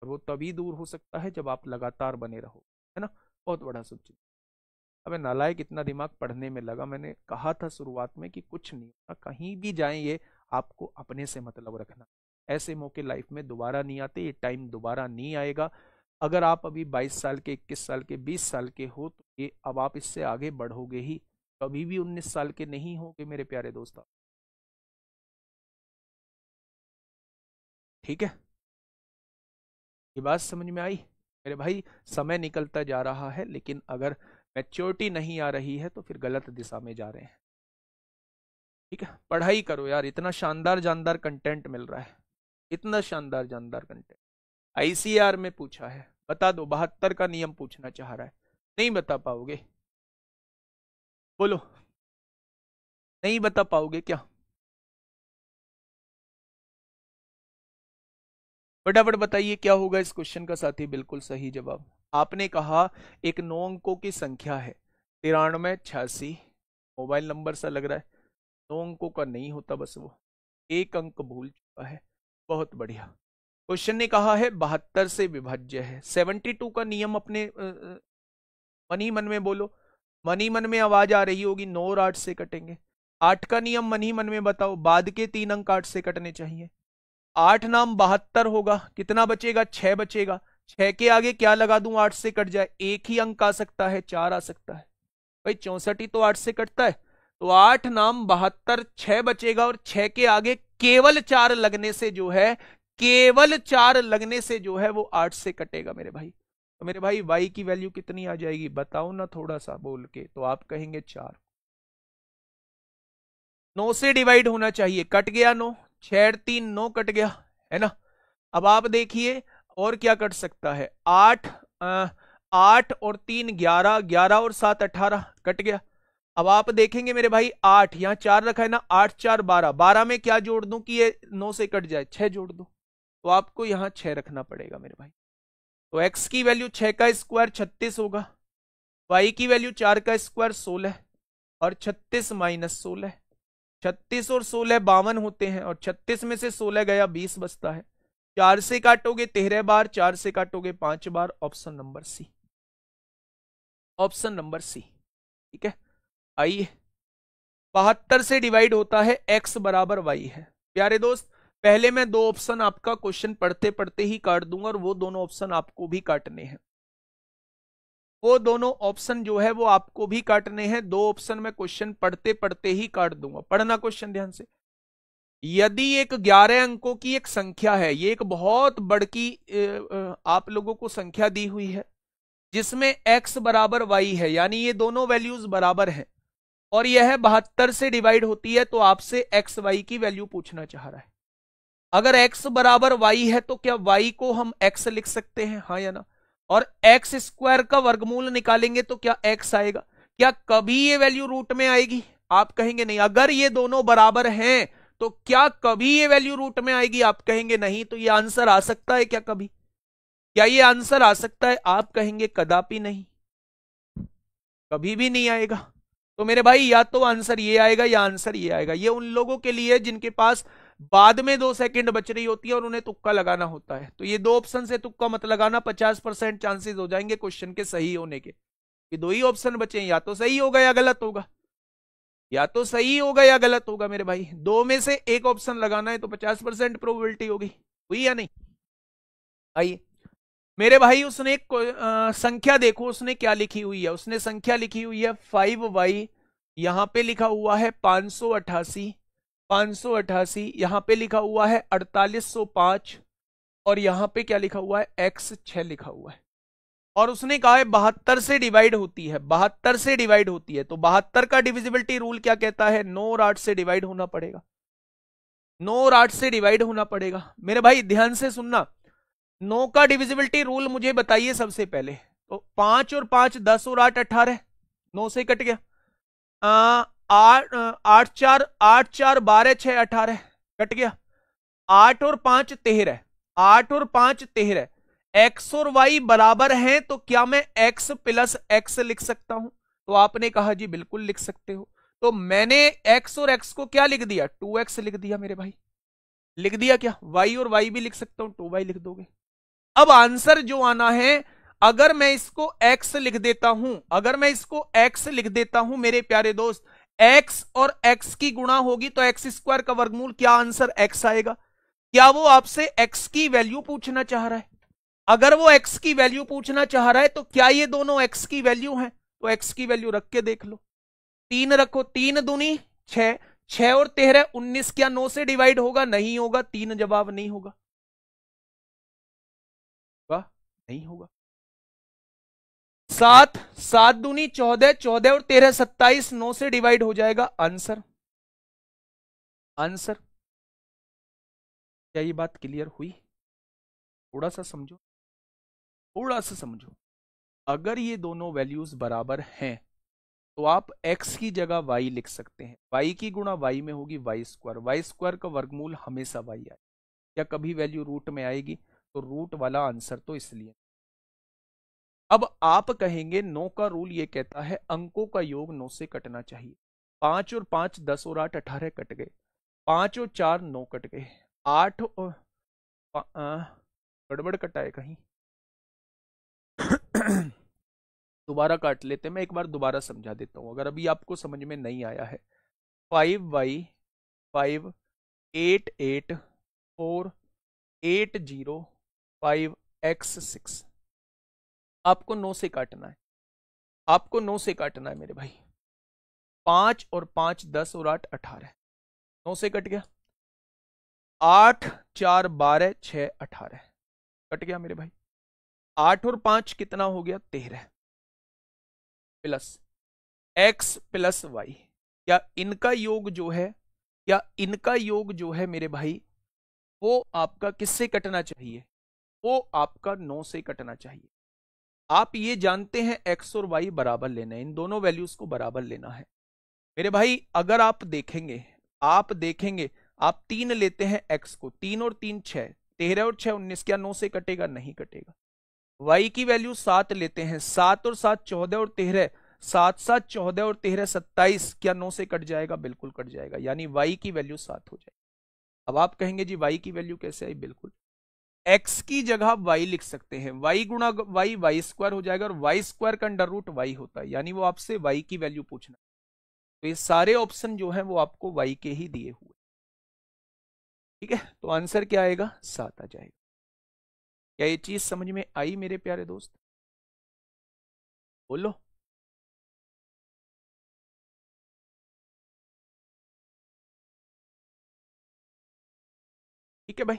और वो तभी दूर हो सकता है जब आप लगातार बने रहो, है ना। बहुत बड़ा सब्जेक्ट। अबे नालायक, इतना दिमाग पढ़ने में लगा। मैंने कहा था शुरुआत में कि कुछ नहीं होता, कहीं भी जाएंगे आपको अपने से मतलब रखना। ऐसे मौके लाइफ में दोबारा नहीं आते, ये टाइम दोबारा नहीं आएगा। अगर आप अभी 22 साल के, 21 साल के, 20 साल के हो तो ये अब आप इससे आगे बढ़ोगे ही, कभी भी 19 साल के नहीं होगे मेरे प्यारे दोस्त। ठीक है, ये बात समझ में आई मेरे भाई। समय निकलता जा रहा है, लेकिन अगर मैच्योरिटी नहीं आ रही है तो फिर गलत दिशा में जा रहे हैं। ठीक है, पढ़ाई करो यार, इतना शानदार जानदार कंटेंट मिल रहा है, इतना शानदार जानदार कंटेंट। आईसीआर में पूछा है, बता दो। 72 का नियम पूछना चाह रहा है, नहीं बता पाओगे? बोलो, नहीं बता पाओगे क्या? फटाफट बताइए क्या होगा इस क्वेश्चन का साथी। बिल्कुल सही जवाब आपने कहा। एक 9 अंकों की संख्या है, 93 86। मोबाइल नंबर सा लग रहा है। 9 अंकों का नहीं होता, बस वो एक अंक भूल चुका है। बहुत बढ़िया। क्वेश्चन ने कहा है 72 से विभाज्य है। 72 का नियम अपने मन ही मन में बोलो। मन ही मन में आवाज आ रही होगी, 9 और 8 से कटेंगे। 8 का नियम मन ही मन में बताओ, बाद के 3 अंक 8 से कटने चाहिए। 8 नाम 72 होगा, कितना बचेगा? 6 बचेगा। 6 के आगे क्या लगा दूं 8 से कट जाए? एक ही अंक आ सकता है, 4 आ सकता है। भाई 64 ही तो 8 से कटता है, तो 8 नाम 72, 6 बचेगा, और 6 के आगे केवल 4 लगने से जो है, केवल 4 लगने से जो है वो 8 से कटेगा मेरे भाई। तो मेरे भाई y की वैल्यू कितनी आ जाएगी बताओ ना, थोड़ा सा बोल के। तो आप कहेंगे 4। 9 से डिवाइड होना चाहिए, कट गया 9, 6 3 9 कट गया, है ना। अब आप देखिए और क्या कट सकता है। 8 8 और 3 11, 11 और 7 18 कट गया। अब आप देखेंगे मेरे भाई, 8 यहाँ 4 रखा है ना, 8 4 12, 12 में क्या जोड़ दूं कि ये 9 से कट जाए? 6 जोड़ दो। तो आपको यहाँ 6 रखना पड़ेगा मेरे भाई। तो x की वैल्यू 6 का स्क्वायर 36 होगा, y की वैल्यू 4 का स्क्वायर 16, और 36 माइनस 16, 36 और 16 52 होते हैं, और 36 में से 16 गया 20 बचता है। 4 से काटोगे 13 बार, 4 से काटोगे 5 बार। Option number C, option number C. ठीक है, आइए। 72 से डिवाइड होता है, x बराबर y है। प्यारे दोस्त, पहले मैं 2 ऑप्शन आपका क्वेश्चन पढ़ते पढ़ते ही काट दूंगा, और वो दोनों ऑप्शन आपको भी काटने हैं। वो दोनों ऑप्शन जो है वो आपको भी काटने हैं। 2 ऑप्शन मैं क्वेश्चन पढ़ते पढ़ते ही काट दूंगा। पढ़ना क्वेश्चन ध्यान से। यदि एक 11 अंकों की एक संख्या है, ये एक बहुत बड़की आप लोगों को संख्या दी हुई है, जिसमें x बराबर y है, यानी ये दोनों वैल्यूज बराबर हैं, और यह 72 से डिवाइड होती है, तो आपसे एक्स वाई की वैल्यू पूछना चाह रहा है। अगर x बराबर y है तो क्या y को हम x लिख सकते हैं, हाँ या ना? और एक्स स्क्वायर का वर्गमूल निकालेंगे तो क्या x आएगा? क्या कभी ये वैल्यू रूट में आएगी? आप कहेंगे नहीं। अगर ये दोनों बराबर हैं तो क्या कभी ये वैल्यू रूट में आएगी? आप कहेंगे नहीं। तो ये आंसर आ सकता है क्या कभी? क्या ये आंसर आ सकता है? आप कहेंगे कदापि नहीं, कभी भी नहीं आएगा। तो मेरे भाई या तो आंसर ये आएगा या आंसर ये आएगा। ये उन लोगों के लिए जिनके पास बाद में 2 सेकंड बच रही होती है और उन्हें तुक्का लगाना होता है। तो ये 2 ऑप्शन से तुक्का मत लगाना, 50% चांसेस हो जाएंगे क्वेश्चन के सही होने के। ये 2 ही ऑप्शन बचे हैं, या तो सही होगा या गलत होगा, या तो सही होगा या गलत होगा मेरे भाई। 2 में से एक ऑप्शन लगाना है, तो 50% प्रोबेबिलिटी होगी, हुई या नहीं? आइए मेरे भाई, उसने एक संख्या देखो, उसने क्या लिखी हुई है। उसने संख्या लिखी हुई है 5y, यहां पे लिखा हुआ है 588, 588 यहां पे लिखा हुआ है 4805, और यहां पे क्या लिखा हुआ है? x6 लिखा हुआ है। और उसने कहा है 72 से डिवाइड होती है, 72 से डिवाइड होती है। तो 72 का डिविजिबिलिटी रूल क्या कहता है? 9 और 8 से डिवाइड होना पड़ेगा, 9 और 8 से डिवाइड होना पड़ेगा। मेरे भाई ध्यान से सुनना, 9 का डिविजिबिलिटी रूल मुझे बताइए सबसे पहले। तो 5 और 5 10 और 8 18, 9 से कट गया। 8 4 12 6 18 कट गया। 8 और 5 13, 8 और 5 13। x और y बराबर हैं, तो क्या मैं x प्लस x लिख सकता हूं? तो आपने कहा जी बिल्कुल लिख सकते हो। तो मैंने x और x को क्या लिख दिया, 2x लिख दिया मेरे भाई, लिख दिया क्या, y और y भी लिख सकता हूं, 2y लिख दोगे। अब आंसर जो आना है, अगर मैं इसको x लिख देता हूं, अगर मैं इसको x लिख देता हूं मेरे प्यारे दोस्त, x और x की गुणा होगी तो x स्क्वायर का वर्गमूल, क्या आंसर x आएगा। क्या वो आपसे x की वैल्यू पूछना चाह रहा है, अगर वो x की वैल्यू पूछना चाह रहा है तो क्या ये दोनों x की वैल्यू हैं, तो x की वैल्यू रख के देख लो, 3 रखो, 3 दूनी 6, 6 और 13 19, क्या 9 से डिवाइड होगा, नहीं होगा, 3 जवाब नहीं होगा, नहीं होगा। 7, 7 दूनी 14, 14 और 13 27, 9 से डिवाइड हो जाएगा, आंसर, आंसर। क्या ये बात क्लियर हुई, थोड़ा सा समझो, थोड़ा सा समझो। अगर ये दोनों वैल्यूज बराबर हैं तो आप x की जगह y लिख सकते हैं, y की गुणा y में होगी y स्क्वायर का वर्गमूल हमेशा y आए, या कभी वैल्यू रूट में आएगी, तो रूट वाला आंसर तो इसलिए। अब आप कहेंगे 9 का रूल ये कहता है अंकों का योग 9 से कटना चाहिए, 5 और 5 10 और 8 18 कट गए, 5 और 4 9 कट गए, 8 और गड़बड़ कटा है कहीं दोबारा काट लेते हैं, मैं एक बार दोबारा समझा देता हूं अगर अभी आपको समझ में नहीं आया है। 5y 5 8 8 4 8 0 5 x 6, आपको 9 से काटना है, आपको 9 से काटना है मेरे भाई। 5 और 5 10 और 8 18, 9 से कट गया, 8 4 12 6 18, कट गया मेरे भाई। 8 और 5 कितना हो गया, 13, प्लस x प्लस y, क्या इनका योग जो है, क्या इनका योग जो है मेरे भाई, वो आपका किससे कटना चाहिए, वो आपका 9 से कटना चाहिए। आप ये जानते हैं x और y बराबर लेना है, इन दोनों वैल्यूज को बराबर लेना है मेरे भाई। अगर आप देखेंगे, आप देखेंगे, आप 3 लेते हैं x को, 3 और 3 6, 13 और 6 19, क्या 9 से कटेगा, नहीं कटेगा। y की वैल्यू 7 लेते हैं, 7 और 7 14 और 13, 7 7 14 और 13 27, क्या 9 से कट जाएगा, बिल्कुल कट जाएगा, यानी y की वैल्यू 7 हो जाएगी। अब आप कहेंगे जी y की वैल्यू कैसे आई, बिल्कुल x की जगह y लिख सकते हैं, y गुणा y स्क्वायर हो जाएगा, और y स्क्वायर का अंडर रूट y होता है, यानी वो आपसे y की वैल्यू पूछना। तो ये सारे ऑप्शन जो है वो आपको y के ही दिए हुए, ठीक है। तो आंसर क्या आएगा, 7 आ जाएगा। क्या ये चीज समझ में आई मेरे प्यारे दोस्त, बोलो। ठीक है भाई,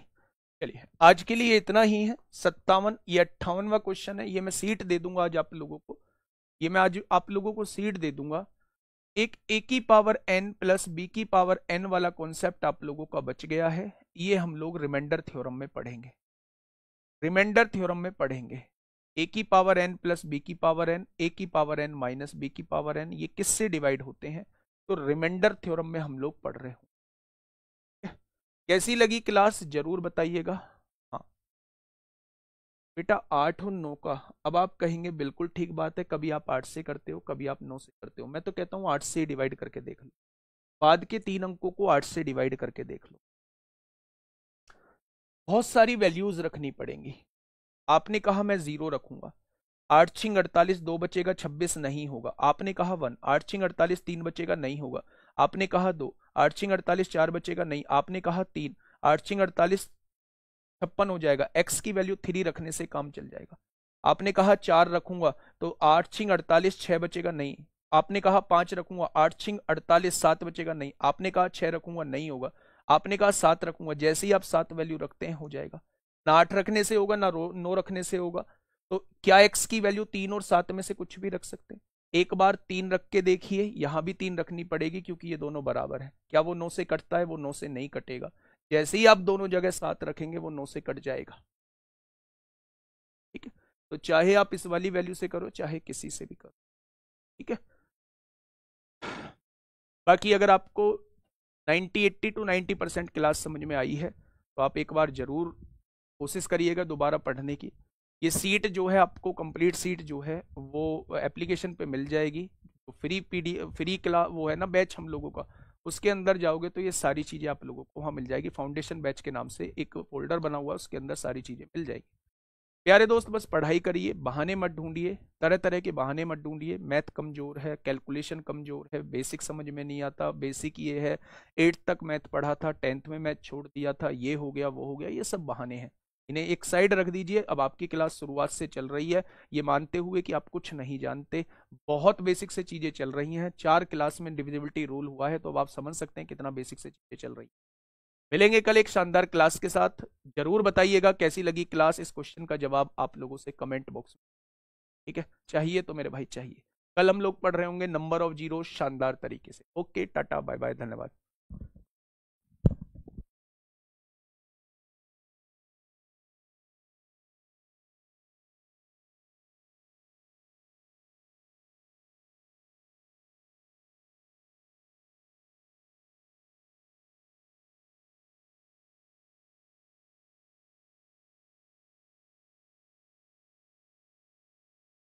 चलिए आज के लिए इतना ही है। 57 ये 58वां क्वेश्चन है, ये मैं सीट दे दूंगा आज आप लोगों को, ये मैं आज आप लोगों को सीट दे दूंगा। एक a की पावर n प्लस b की पावर n वाला कॉन्सेप्ट आप लोगों का बच गया है, ये हम लोग रिमाइंडर थ्योरम में पढ़ेंगे, रिमाइंडर थ्योरम में पढ़ेंगे। a की पावर n प्लस b की पावर n, a की पावर n माइनस b की पावर n, ये किससे डिवाइड होते हैं, तो रिमाइंडर थ्योरम में हम लोग पढ़ रहे हो। कैसी लगी क्लास जरूर बताइएगा। हाँ बेटा 8 और 9 का, अब आप कहेंगे बिल्कुल ठीक बात है, कभी आप 8 से करते हो, कभी आप 9 से करते हो, मैं तो कहता हूँ 8 से डिवाइड करके देख लो, बाद के 3 अंकों को 8 से डिवाइड करके देख लो। बहुत सारी वैल्यूज रखनी पड़ेंगी। आपने कहा मैं 0 रखूंगा, 8 छिंग 48, 2 बचेगा 26, नहीं होगा। आपने कहा 1, 8 छिंग 48, 3 बचेगा, नहीं होगा। आपने कहा 2, 8 छिंग 48, 4 बचेगा, नहीं। आपने कहा 3, 8 छिंग 48 56 हो जाएगा, x की वैल्यू 3 रखने से काम चल जाएगा। आपने कहा 4 रखूंगा तो 8 छिंग 48 6 बचेगा, नहीं। आपने कहा 5 रखूंगा, 8 छिंग 48 7 बचेगा, नहीं। आपने कहा 6 रखूंगा, नहीं होगा। आपने कहा 7 रखूंगा, जैसे ही आप 7 वैल्यू रखते हैं हो जाएगा, ना 8 रखने से होगा ना 9 रखने से होगा। तो क्या x की वैल्यू 3 और 7 में से कुछ भी रख सकते हैं। एक बार 3 रख के देखिए, यहां भी 3 रखनी पड़ेगी क्योंकि ये दोनों बराबर है। क्या वो 9 से कटता है, वो 9 से नहीं कटेगा। जैसे ही आप दोनों जगह 7 रखेंगे वो 9 से कट जाएगा, ठीक है। तो चाहे आप इस वाली वैल्यू से करो चाहे किसी से भी करो, ठीक है। बाकी अगर आपको 80 टू 90% क्लास समझ में आई है तो आप एक बार जरूर कोशिश करिएगा दोबारा पढ़ने की। ये सीट जो है आपको, कंप्लीट सीट जो है वो एप्लीकेशन पे मिल जाएगी, तो फ्री क्लास वो है ना बैच हम लोगों का, उसके अंदर जाओगे तो ये सारी चीजें आप लोगों को वहां मिल जाएगी। फाउंडेशन बैच के नाम से एक फोल्डर बना हुआ है, उसके अंदर सारी चीजें मिल जाएगी। प्यारे दोस्त बस पढ़ाई करिए, बहाने मत ढूंढिए, तरह तरह के बहाने मत ढूंढिए। मैथ कमजोर है, कैलकुलेशन कमजोर है, बेसिक समझ में नहीं आता, बेसिक ये है, 8th तक मैथ पढ़ा था, 10th में मैथ छोड़ दिया था, ये हो गया वो हो गया, ये सब बहाने हैं। इन्हें एक साइड रख दीजिए। अब आपकी क्लास शुरुआत से चल रही है, ये मानते हुए कि आप कुछ नहीं जानते, बहुत बेसिक से चीजें चल रही हैं। 4 क्लास में डिविजिबिलिटी रूल हुआ है, तो अब आप समझ सकते हैं कितना बेसिक से चीजें चल रही हैं। मिलेंगे कल एक शानदार क्लास के साथ। जरूर बताइएगा कैसी लगी क्लास। इस क्वेश्चन का जवाब आप लोगों से कमेंट बॉक्स में, ठीक है, चाहिए तो मेरे भाई चाहिए। कल हम लोग पढ़ रहे होंगे नंबर ऑफ जीरो शानदार तरीके से। ओके, टाटा बाय बाय, धन्यवाद।